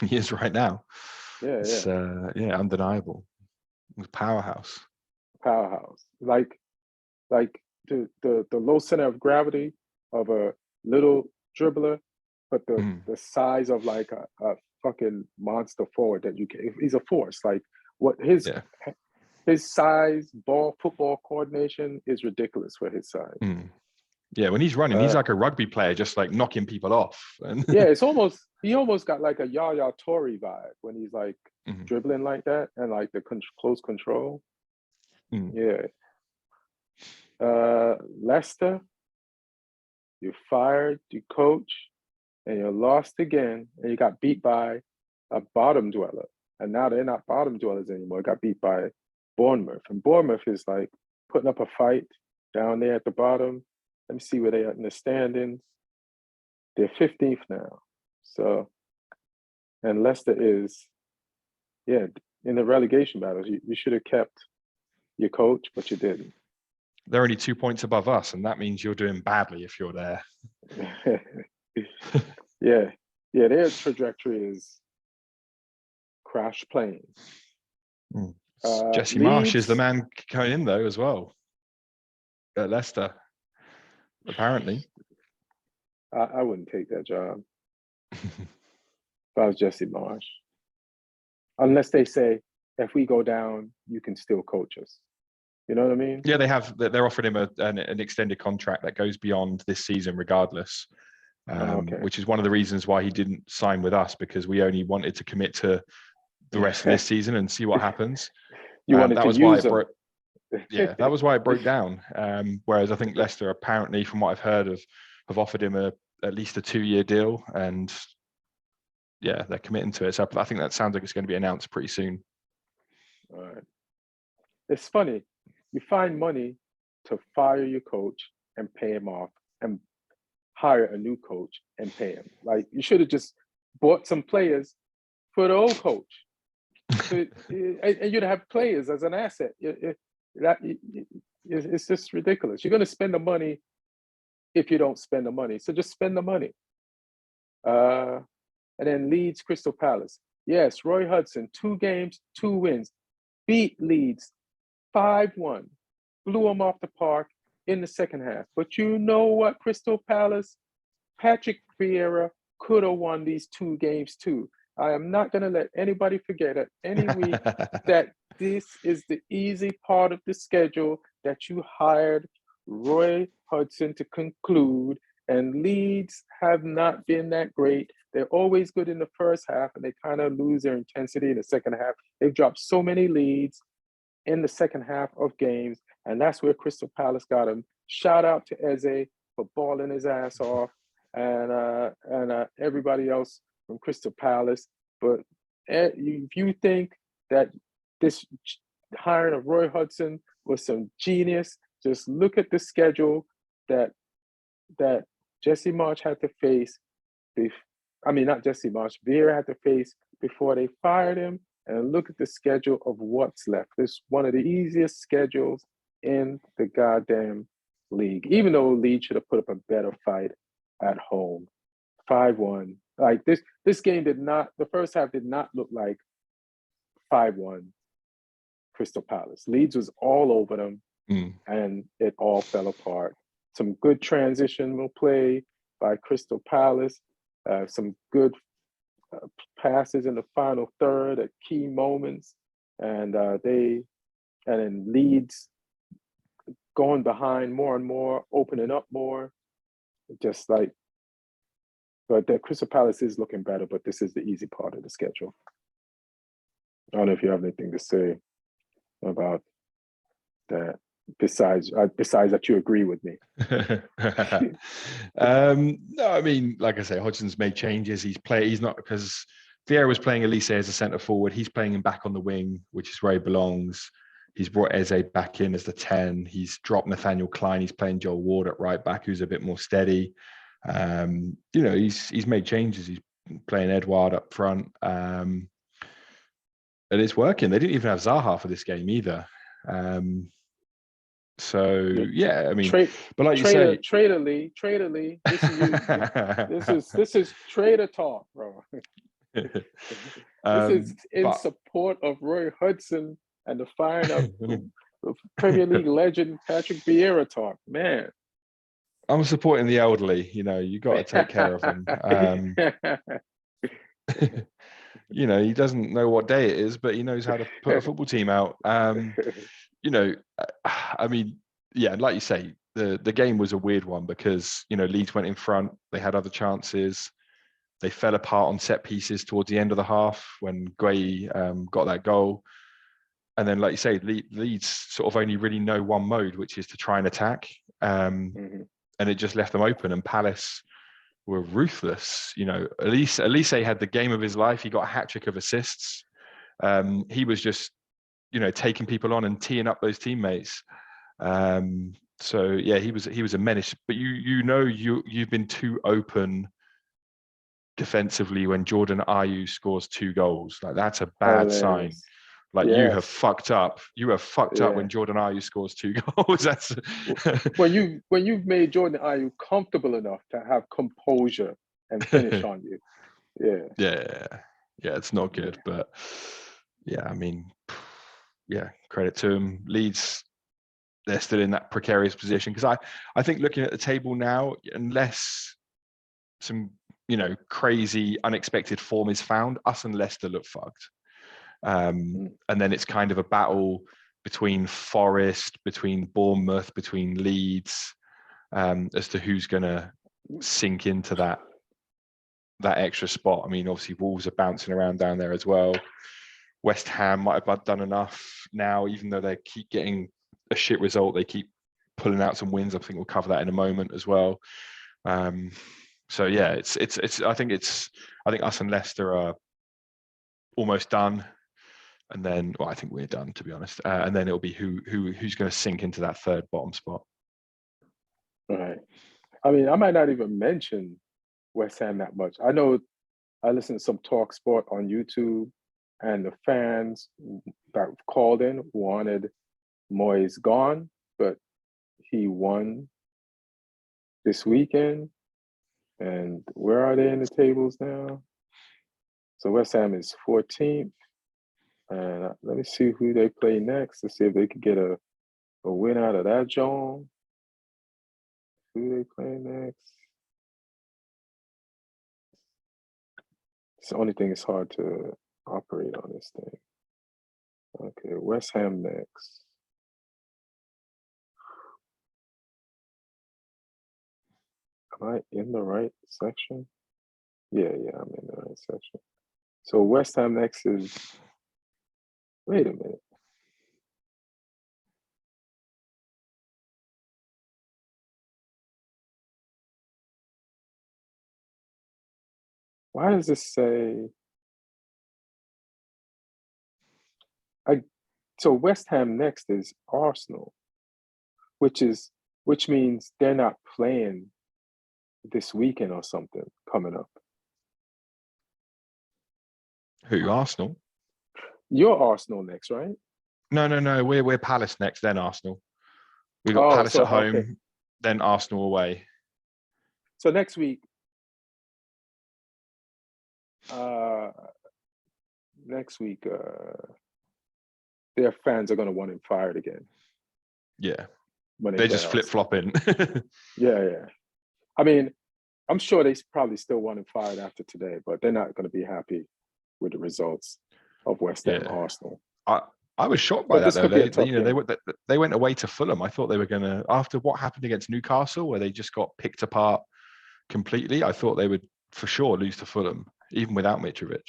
He is right now. It's undeniable. Powerhouse. Like the low center of gravity of a little dribbler, but the size of like a fucking monster forward that you can. He's a force. Like what his size, football coordination is ridiculous for his size. Yeah, when he's running, he's like a rugby player, just like knocking people off. It's he almost got like a Yaya Toure vibe when he's like dribbling like that and like the close control. Leicester, you fired your coach and you lost again and you got beat by a bottom dweller. And now they're not bottom dwellers anymore. Got beat by Bournemouth. And Bournemouth is like putting up a fight down there at the bottom. Let me see where they are in the standings. They're 15th now. So, and Leicester is, in the relegation battles. You should have kept your coach, but you didn't. They're only 2 points above us, and that means you're doing badly if you're there. Their trajectory is crash plane. Jesse Marsch is the man coming in though as well at Leicester. Apparently, I wouldn't take that job if I was Jesse Marsch, unless they say if we go down, you can still coach us. You know what I mean? Yeah, they're offering him an extended contract that goes beyond this season, regardless. Which is one of the reasons why he didn't sign with us, because we only wanted to commit to the rest of this season and see what happens. That was why it broke down. Whereas I think Leicester, apparently, from what I've heard, have offered him at least a 2-year deal, and they're committing to it. So I think that sounds like it's going to be announced pretty soon. All right. It's funny. You find money to fire your coach and pay him off, and hire a new coach and pay him. Like you should have just bought some players for the old coach, and you'd have players as an asset. It's just ridiculous. You're going to spend the money if you don't spend the money. So just spend the money. And then Leeds, Crystal Palace. Yes, Roy Hudson, 2 games, 2 wins, beat Leeds 5-1, blew them off the park in the second half. But you know what, Crystal Palace? Patrick Vieira could have won these 2 games too. I am not going to let anybody forget at any week that this is the easy part of the schedule that you hired Roy Hodgson to conclude. And Leeds have not been that great. They're always good in the first half, and they kind of lose their intensity in the second half. They've dropped so many leads in the second half of games, and that's where Crystal Palace got him. Shout out to Eze for balling his ass off, and everybody else from Crystal Palace. But if you think that this hiring of Roy Hodgson was some genius, just look at the schedule that Jesse Marsch had to face. Not Jesse Marsch, Vieira had to face before they fired him, and look at the schedule of what's left. It's one of the easiest schedules in the goddamn league, even though Leeds should have put up a better fight at home. 5-1. Like this game the first half did not look like 5-1 Crystal Palace. Leeds was all over them, and it all fell apart. Some good transitional play by Crystal Palace, some good passes in the final third at key moments, and then Leeds going behind more and more, opening up more, but the Crystal Palace is looking better, but this is the easy part of the schedule. I don't know if you have anything to say about that. Besides that, you agree with me. No, I mean, like I say, Hodgson's made changes. He's not, because Vieira was playing Elise as a centre forward. He's playing him back on the wing, which is where he belongs. He's brought Eze back in as the 10. He's dropped Nathaniel Klein. He's playing Joel Ward at right back, who's a bit more steady. He's made changes. He's playing Edouard up front, and it's working. They didn't even have Zaha for this game either. So yeah, I mean, but like you say, Trader Lee, this is trader talk, bro. This is in support of Roy Hodgson and the firing of Premier League legend Patrick Vieira talk, man. I'm supporting the elderly. You got to take care of them. He doesn't know what day it is, but he knows how to put a football team out. I mean, yeah, like you say, the game was a weird one because, Leeds went in front. They had other chances. They fell apart on set pieces towards the end of the half when Gray got that goal. And then, like you say, Leeds sort of only really know one mode, which is to try and attack. And it just left them open. And Palace were ruthless. Elise had the game of his life. He got a hat-trick of assists. He was just taking people on and teeing up those teammates. So yeah, he was a menace. But you've been too open defensively when Jordan Ayew scores 2 goals. Like, that's a bad sign. Like, yes. You have fucked up. You have fucked up when Jordan Ayew scores 2 goals. That's when you've made Jordan Ayew comfortable enough to have composure and finish on you. Yeah, it's not good. But yeah, I mean, credit to him. Leeds, they're still in that precarious position because I think looking at the table now, unless some crazy unexpected form is found, us and Leicester look fucked. And then it's kind of a battle between Forest, between Bournemouth, between Leeds, as to who's going to sink into that extra spot. I mean, obviously Wolves are bouncing around down there as well. West Ham might have done enough now, even though they keep getting a shit result. They keep pulling out some wins. I think we'll cover that in a moment as well. So yeah, it's. I think us and Leicester are almost done, and then I think we're done, to be honest. And then it'll be who's going to sink into that third bottom spot. Right. I mean, I might not even mention West Ham that much. I know I listen to some Talk Sport on YouTube, and the fans that called in wanted Moyes gone, but he won this weekend. And where are they in the tables now? So West Ham is 14th. And let me see who they play next to see if they could get a win out of that, John. Who they play next? It's the only thing it's hard to operate on this thing. Okay, West Ham next. Am I in the right section? Yeah, I'm in the right section. So West Ham next is, wait a minute. Why does this say, so West Ham next is Arsenal, which means they're not playing this weekend or something coming up. Who? Arsenal? You're Arsenal next, right? No. We're Palace next, then Arsenal. We've got Palace at home, okay. Then Arsenal away. So next week, their fans are going to want him fired again. Yeah, they're just flip-flopping. Yeah. I mean, I'm sure they probably still want him fired after today, but they're not going to be happy with the results of West Ham Arsenal. I was shocked by that though. They went away to Fulham. I thought they were going to, after what happened against Newcastle, where they just got picked apart completely, I thought they would for sure lose to Fulham, even without Mitrovic.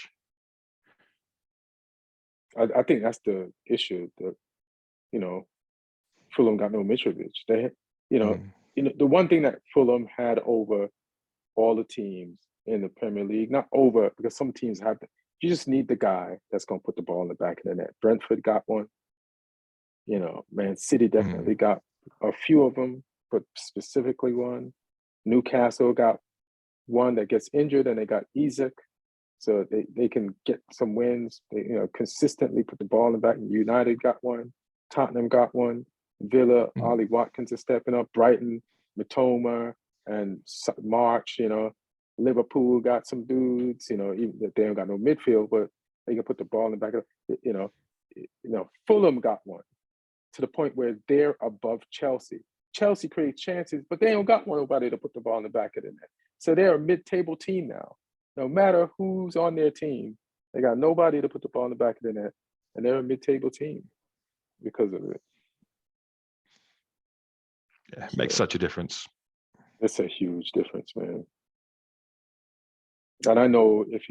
I think that's the issue. That Fulham got no Mitrovic. They, the one thing that Fulham had over all the teams in the Premier League, not over, because some teams have, you just need the guy that's going to put the ball in the back of the net. Brentford got one. Man City definitely got a few of them, but specifically one. Newcastle got one that gets injured, and they got Isak. So they can get some wins. They consistently put the ball in the back. United got one. Tottenham got one. Villa, Ollie Watkins is stepping up. Brighton, Matoma, and March. Liverpool got some dudes. Even if they don't got no midfield, but they can put the ball in the back of. Fulham got one to the point where they're above Chelsea. Chelsea creates chances, but they don't got nobody to put the ball in the back of the net. So they're a mid-table team now. No matter who's on their team, they got nobody to put the ball in the back of the net, and they're a mid-table team because of it. Yeah, it makes such a difference. It's a huge difference, man. And I know if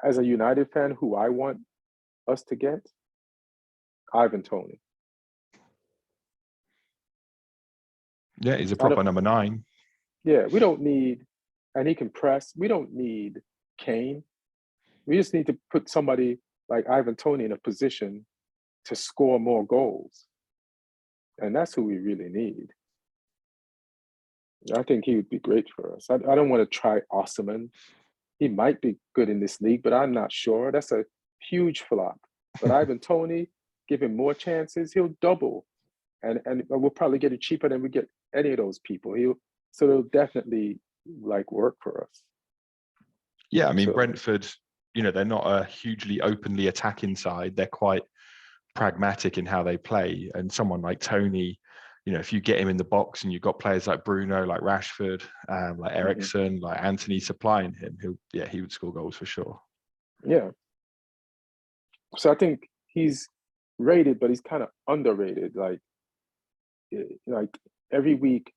as a United fan, who I want us to get, Ivan Toney. Yeah, he's a proper number 9. Yeah, we don't need, and he can press. We don't need Kane. We just need to put somebody like Ivan Toney in a position to score more goals. And that's who we really need. I think he would be great for us. I don't want to try Osimhen. He might be good in this league, but I'm not sure. That's a huge flop. But Ivan Toney, give him more chances, he'll double. And we'll probably get it cheaper than we get any of those people. So it'll definitely work for us. Yeah, I mean, Brentford, they're not a hugely openly attacking side. They're quite pragmatic in how they play. And someone like Toney, if you get him in the box and you've got players like Bruno, like Rashford, like Eriksen, like Anthony supplying him, he would score goals for sure. Yeah. So I think he's rated, but he's kind of underrated. Like every week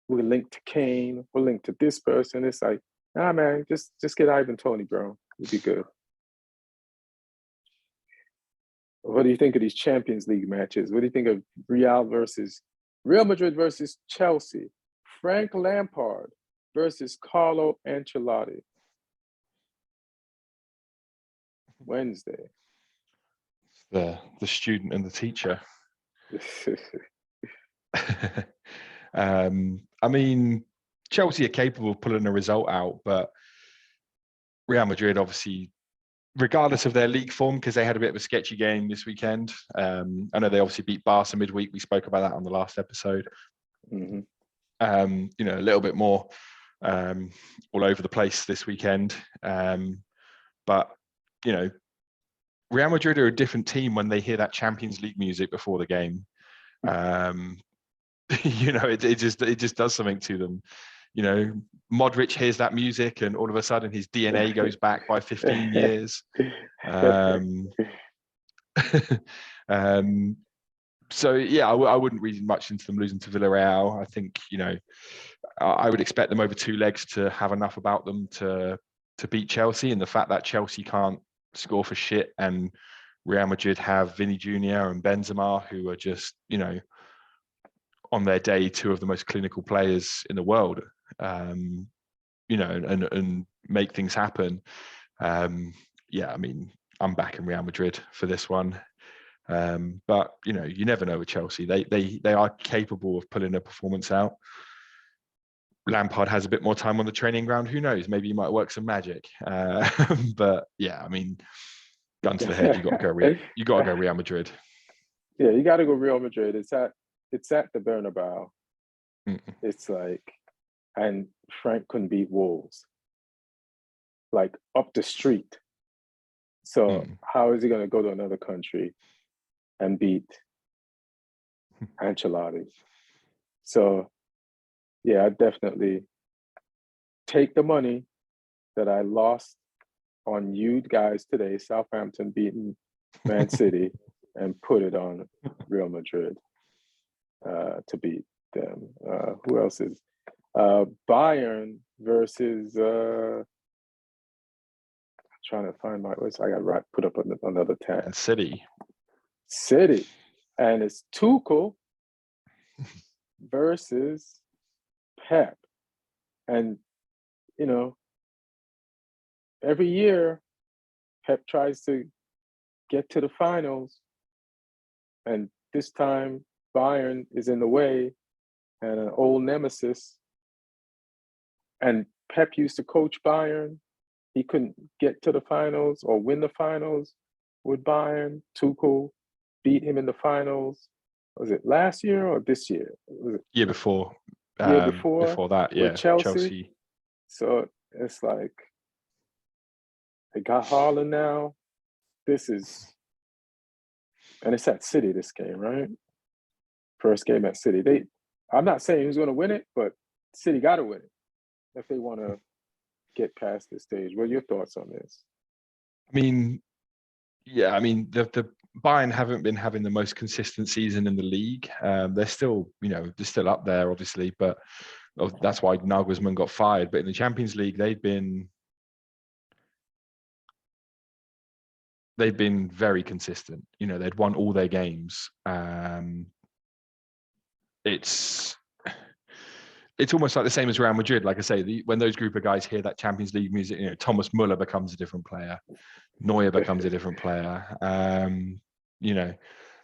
we're linked to Kane, we're linked to this person. It's like, nah, man, just get Ivan Toney, bro. It'd be good. What do you think of these Champions League matches? What do you think of Real Madrid versus Chelsea? Frank Lampard versus Carlo Ancelotti. Wednesday. The student and the teacher. I mean, Chelsea are capable of pulling a result out, but Real Madrid, obviously, regardless of their league form, because they had a bit of a sketchy game this weekend. I know they obviously beat Barca midweek. We spoke about that on the last episode. A little bit more all over the place this weekend. But, Real Madrid are a different team when they hear that Champions League music before the game. It just does something to them. you know, Modric hears that music and all of a sudden his DNA goes back by 15 years. So yeah, I wouldn't read much into them losing to Villarreal. I think, you know, I would expect them over 2 legs to have enough about them to beat Chelsea, and the fact that Chelsea can't score for shit and Real Madrid have Vinny Jr. and Benzema, who are just, you know, on their day, 2 of the most clinical players in the world, you know, and make things happen. Yeah, I mean, I'm backing Real Madrid for this one. But you know, you never know with Chelsea. They are capable of pulling a performance out. Lampard has a bit more time on the training ground. Who knows? Maybe he might work some magic. But yeah, I mean, gun to the head, you got to go Real Madrid. Yeah, you got to go Real Madrid. It's at the Bernabeu. It's like, and Frank couldn't beat Wolves, like up the street. So how is he going to go to another country and beat Ancelotti? So yeah, I definitely take the money that I lost on you guys today, Southampton beating Man City, and put it on Real Madrid to beat them. Who else is Bayern versus? Trying to find my list. I got put up another tab. And City, and it's Tuchel versus Pep, and you know, every year Pep tries to get to the finals, and this time Bayern is in the way, and an old nemesis. And Pep used to coach Bayern. He couldn't get to the finals or win the finals with Bayern. Tuchel beat him in the finals. Was it last year or this year? Was it year before? Year before. Before that, yeah, with Chelsea. So it's like they got Haaland now. And it's at City, this game, right? First game at City. I'm not saying who's going to win it, but City got to win it if they want to get past this stage. What are your thoughts on this? I mean, yeah, I mean, the Bayern haven't been having the most consistent season in the league. They're still, you know, they're still up there, obviously, but that's why Nagelsmann got fired. But in the Champions League, they've been very consistent. You know, they'd won all their games. It's almost like the same as Real Madrid. Like I say, when those group of guys hear that Champions League music, you know, Thomas Muller becomes a different player. Neuer becomes a different player. You know,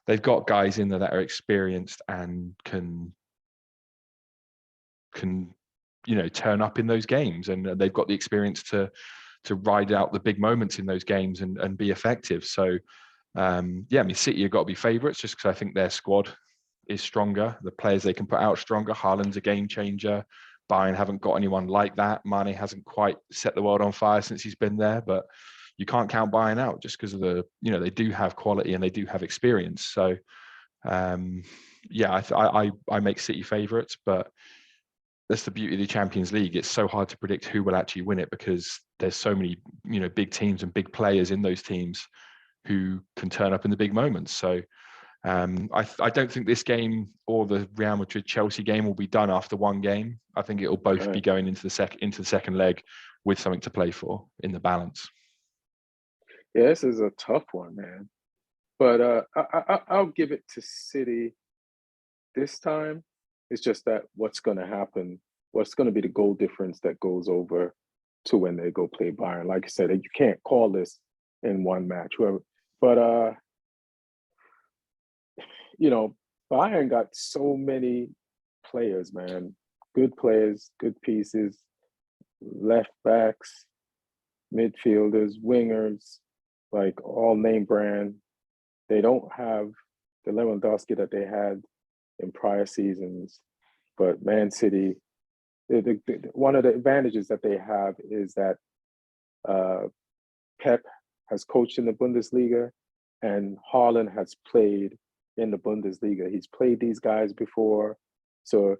they've got guys in there that are experienced and can you know, turn up in those games, and they've got the experience to ride out the big moments in those games and be effective. So yeah, I mean, City have got to be favourites just because I think their squad is stronger. The players they can put out stronger. Haaland's a game changer. Bayern haven't got anyone like that. Mane hasn't quite set the world on fire since he's been there, but you can't count Bayern out just because of you know, they do have quality and they do have experience. So yeah, I make City favourites, but that's the beauty of the Champions League. It's so hard to predict who will actually win it because there's so many, you know, big teams and big players in those teams who can turn up in the big moments. So I don't think this game or the Real Madrid Chelsea game will be done after one game. I think it will both be going into the second leg with something to play for in the balance. Yeah, this is a tough one, man. But I'll give it to City this time. It's just that what's going to happen, what's going to be the goal difference that goes over to when they go play Bayern. Like I said, you can't call this in one match. But you know, Bayern got so many players, man. Good players, good pieces, left backs, midfielders, wingers, like all name brand. They don't have the Lewandowski that they had in prior seasons. But Man City, one of the advantages that they have is that Pep has coached in the Bundesliga and Haaland has played in the Bundesliga. He's played these guys before. So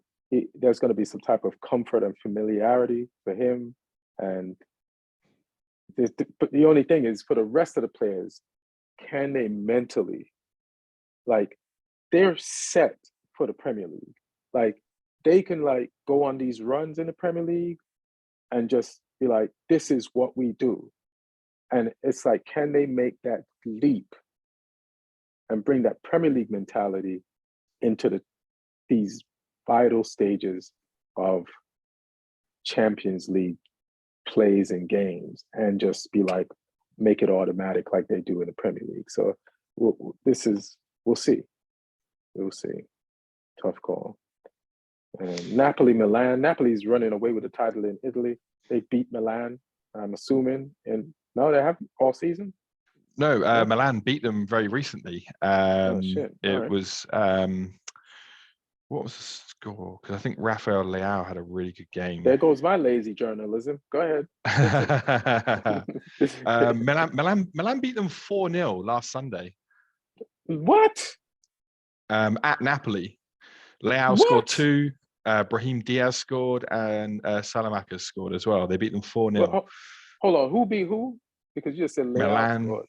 there's going to be some type of comfort and familiarity for him. And but the only thing is, for the rest of the players, can they mentally, like, they're set for the Premier League. Like, they can like go on these runs in the Premier League and just be like, this is what we do. And it's like, can they make that leap and bring that Premier League mentality into these vital stages of Champions League plays and games, and just be like, make it automatic like they do in the Premier League. So we'll see. We'll see. Tough call. Napoli, Milan. Napoli's running away with the title in Italy. They beat Milan, I'm assuming. And no, they haven't all season? No, Milan beat them very recently. Oh, shit. It was, what was the score? Because I think Rafael Leao had a really good game. There goes my lazy journalism. Go ahead. Milan beat them 4-0 last Sunday. What? At Napoli. Leao scored 2, Brahim Diaz scored, and Salamakers scored as well. They beat them 4-0. Well, hold on, who beat who? Because you just said Leao Milan. scored.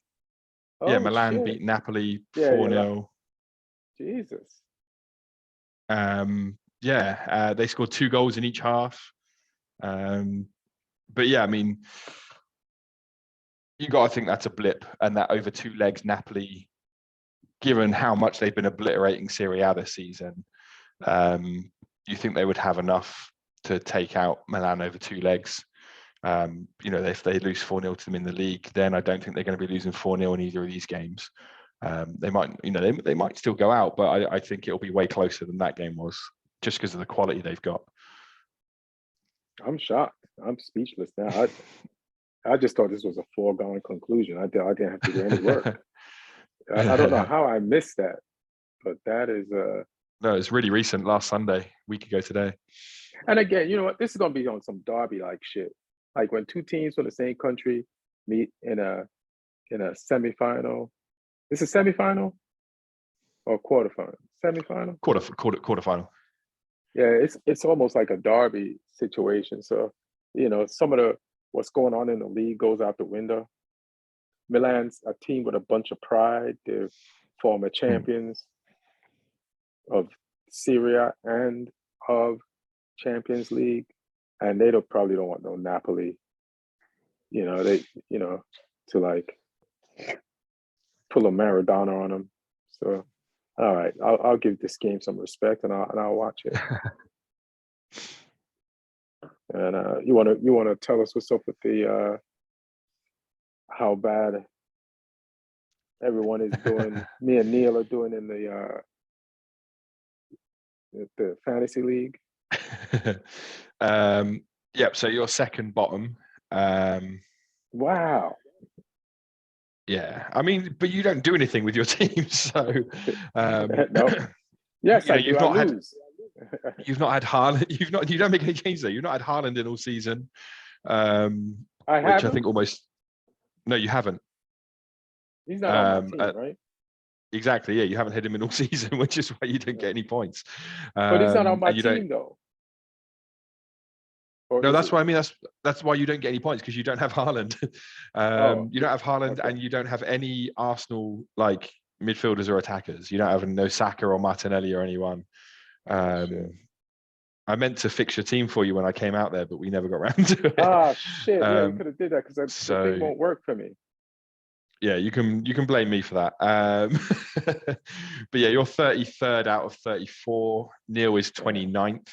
Yeah, Oh, Milan shit. beat Napoli 4-0. Jesus. They scored 2 goals in each half. But yeah, I mean, you got to think that's a blip, and that over 2 legs, Napoli, given how much they've been obliterating Serie A this season, you think they would have enough to take out Milan over 2 legs. If they lose 4-0 to them in the league, then I don't think they're going to be losing 4-0 in either of these games. They might, they might still go out, but I think it'll be way closer than that game was, just because of the quality they've got. I'm shocked. I'm speechless now. I just thought this was a foregone conclusion. I didn't have to do any work. I don't know how I missed that, but that is no, it's really recent. Last Sunday, week ago today. And again, you know what? This is gonna be on some derby-like shit. Like when 2 teams from the same country meet in a semifinal. This is semifinal or quarterfinal? Semifinal? Quarterfinal. Yeah, it's almost like a derby situation. So, some of what's going on in the league goes out the window. Milan's a team with a bunch of pride. They're former champions of Serie A and of Champions League, and they probably don't want no Napoli. To like pull a Maradona on them. So, all right, I'll give this game some respect, and I'll watch it. And you want to tell us what's up with the how bad everyone is doing? Me and Neil are doing in the fantasy league. Yep. So you're second bottom. Wow. Yeah, I mean, but you don't do anything with your team, so no. Yes, you've not had Haaland. You don't make any games there. You've not had Haaland in all season. I think almost. No, you haven't. He's not on my team, right? Exactly. Yeah, you haven't hit him in all season, which is why you don't get any points. But he's not on my team, though. No, that's what I mean. That's why you don't get any points, because you don't have Haaland. You don't have Haaland, and you don't have any Arsenal like midfielders or attackers. You don't have no Saka or Martinelli or anyone. I meant to fix your team for you when I came out there, but we never got around to it. Ah, shit! Yeah, you could have did that, because the thing won't work for me. Yeah, you can blame me for that. But yeah, you're 33rd out of 34. Neil is 29th.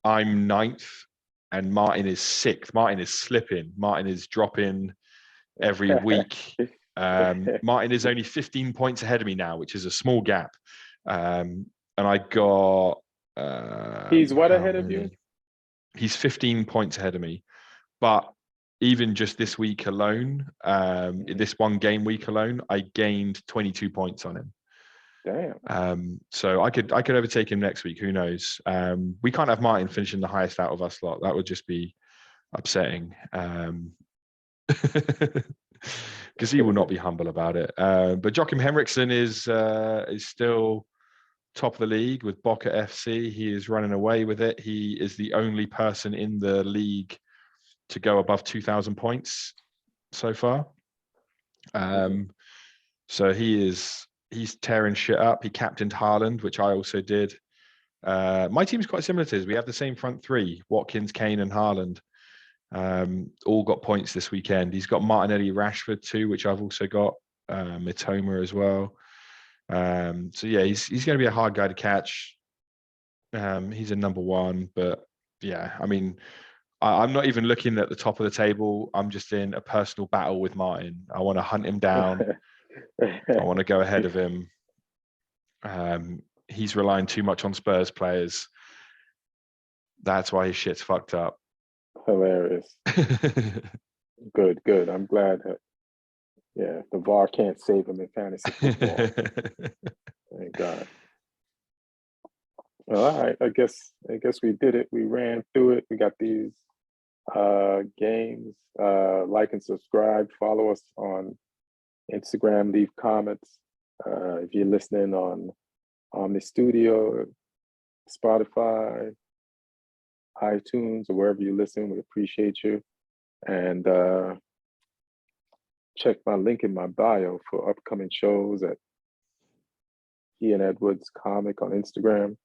I'm 9th, and Martin is 6th. Martin is slipping. Martin is dropping every week. Martin is only 15 points ahead of me now, which is a small gap. And I got... he's what ahead of you? He's 15 points ahead of me. But even just this week alone, this one game week alone, I gained 22 points on him. Damn. So I could overtake him next week. Who knows? We can't have Martin finishing the highest out of us lot. That would just be upsetting. Because he will not be humble about it. But Joachim Henriksen is still top of the league with Boca FC. He is running away with it. He is the only person in the league to go above 2,000 points so far. So he's tearing shit up. He captained Haaland, which I also did. My team's quite similar to his. We have the same front three: Watkins, Kane, and Haaland. All got points this weekend. He's got Martinelli, Rashford too, which I've also got. Mitoma as well. So yeah, he's going to be a hard guy to catch. He's a number one, but yeah, I mean, I'm not even looking at the top of the table. I'm just in a personal battle with Martin. I want to hunt him down. I want to go ahead of him. He's relying too much on Spurs players. That's why his shit's fucked up. Hilarious. Good. I'm glad that, yeah, the VAR can't save him in fantasy football. Thank God. Well, all right. I guess we did it. We ran through it. We got these games. Like and subscribe. Follow us on Instagram. Leave comments. If you're listening on the studio, Spotify, iTunes, or wherever you listen, we appreciate you. And check my link in my bio for upcoming shows at Ian Edwards Comic on Instagram.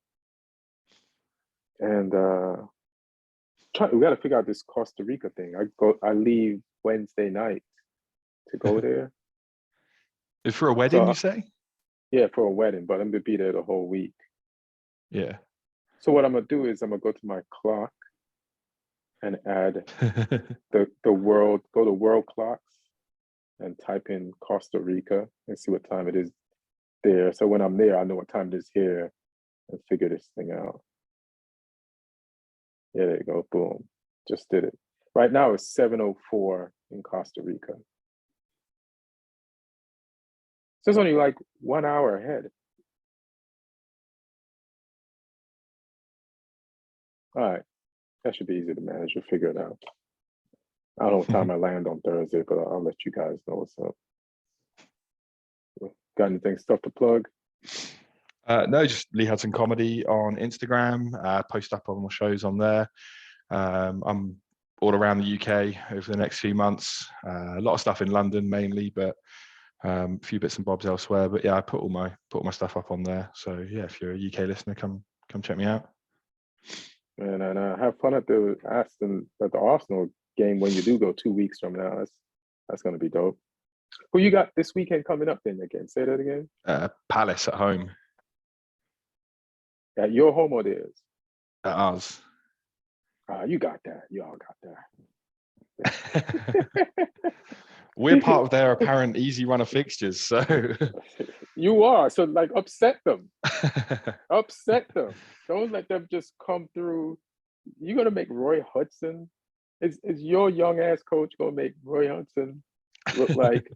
And we got to figure out this Costa Rica thing. I leave Wednesday night to go there. It's for a wedding, you say? Yeah, for a wedding, but I'm gonna be there the whole week. Yeah. So what I'm gonna do is I'm gonna go to my clock and add the world clocks and type in Costa Rica and see what time it is there. So when I'm there, I know what time it is here and figure this thing out. Yeah, there you go. Boom. Just did it. Right now it's 7:04 in Costa Rica. So it's only like 1 hour ahead. All right. That should be easy to manage. We'll figure it out. I don't know what time I land on Thursday, but I'll let you guys know what's up. Got anything stuff to plug? No, just Lee Hudson Comedy on Instagram. Post up on my shows on there. I'm all around the UK over the next few months. A lot of stuff in London mainly, but a few bits and bobs elsewhere. But yeah, I put all my stuff up on there. So yeah, if you're a UK listener, come check me out. And have fun at the Arsenal game when you do go 2 weeks from now. That's going to be dope. Who you got this weekend coming up then again? Say that again. Palace at home. At your home or theirs? At ours. You got that. Y'all got that. We're part of their apparent easy run of fixtures, so you are. So like upset them. Upset them. Don't let them just come through. You're gonna make Roy Hudson. Is your young ass coach gonna make Roy Hudson look like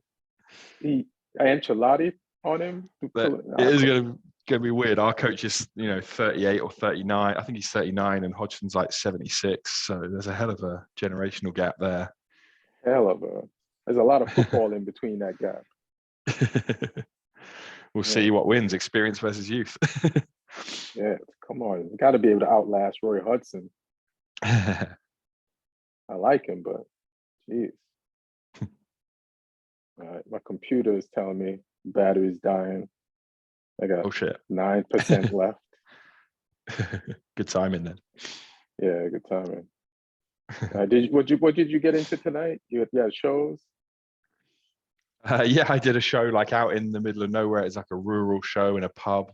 Ancelotti on him? It is gonna be weird. Our coach is 38 or 39. I think he's 39, and Hodgson's like 76. So there's a hell of a generational gap there. There's a lot of football in between that gap. We'll see what wins, experience versus youth. Yeah, come on. You got to be able to outlast Roy Hudson. I like him, but geez. All right, my computer is telling me battery's dying. I got 9% left. Good timing then. Yeah, good timing. What did you get into tonight? You had shows? Yeah, I did a show like out in the middle of nowhere. It's like a rural show in a pub,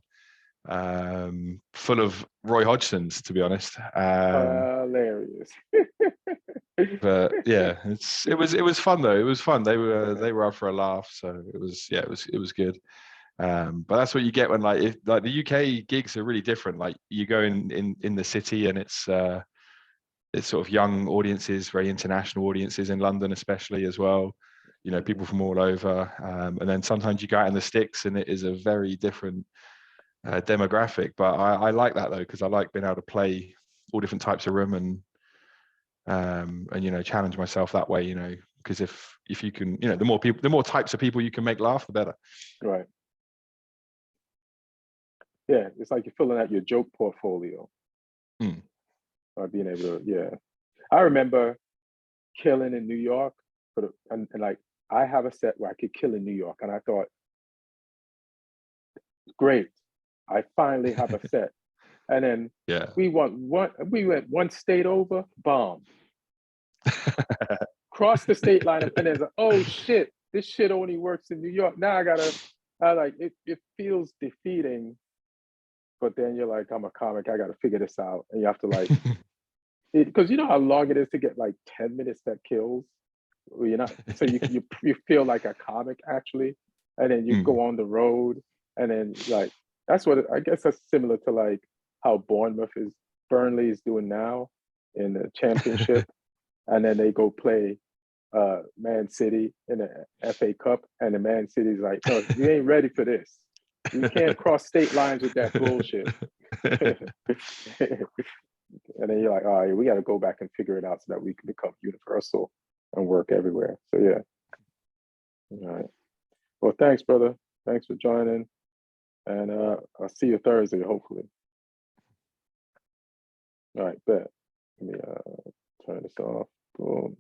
full of Roy Hodgsons, to be honest. Hilarious. But yeah, it was fun though. It was fun. They were up for a laugh, so it was good. But that's what you get when like the UK gigs are really different. Like you go in the city and it's sort of young audiences, very international audiences in London, especially as well. People from all over. And then sometimes you go out in the sticks and it is a very different demographic. But I like that though, because I like being able to play all different types of room and challenge myself that way. Because if you can, the more types of people you can make laugh, the better. Right. yeah, it's like you're filling out your joke portfolio Mm. by being able to, yeah. I remember killing in New York, and like I have a set where I could kill in New York, and I thought, great, I finally have a set. And then Yeah. we went one state over, bombed. Cross the state line, and then like, oh shit, this shit only works in New York. Now I like it feels defeating, but then you're like, I'm a comic, I gotta figure this out. And you have to like because you know how long it is to get like 10 minutes that kills? Well, you're not so you feel like a comic actually, and then you go on the road, and then like that's what I guess that's similar to like how Burnley is doing now in the championship, and then they go play Man City in the FA Cup, and the Man City's like, no, you ain't ready for this. You can't cross state lines with that bullshit. And then you're like, all right, we got to go back and figure it out so that we can become universal and work everywhere. So yeah. All right. Well, thanks, brother. Thanks for joining. And I'll see you Thursday, hopefully. All right, bet. Let me turn this off. Boom.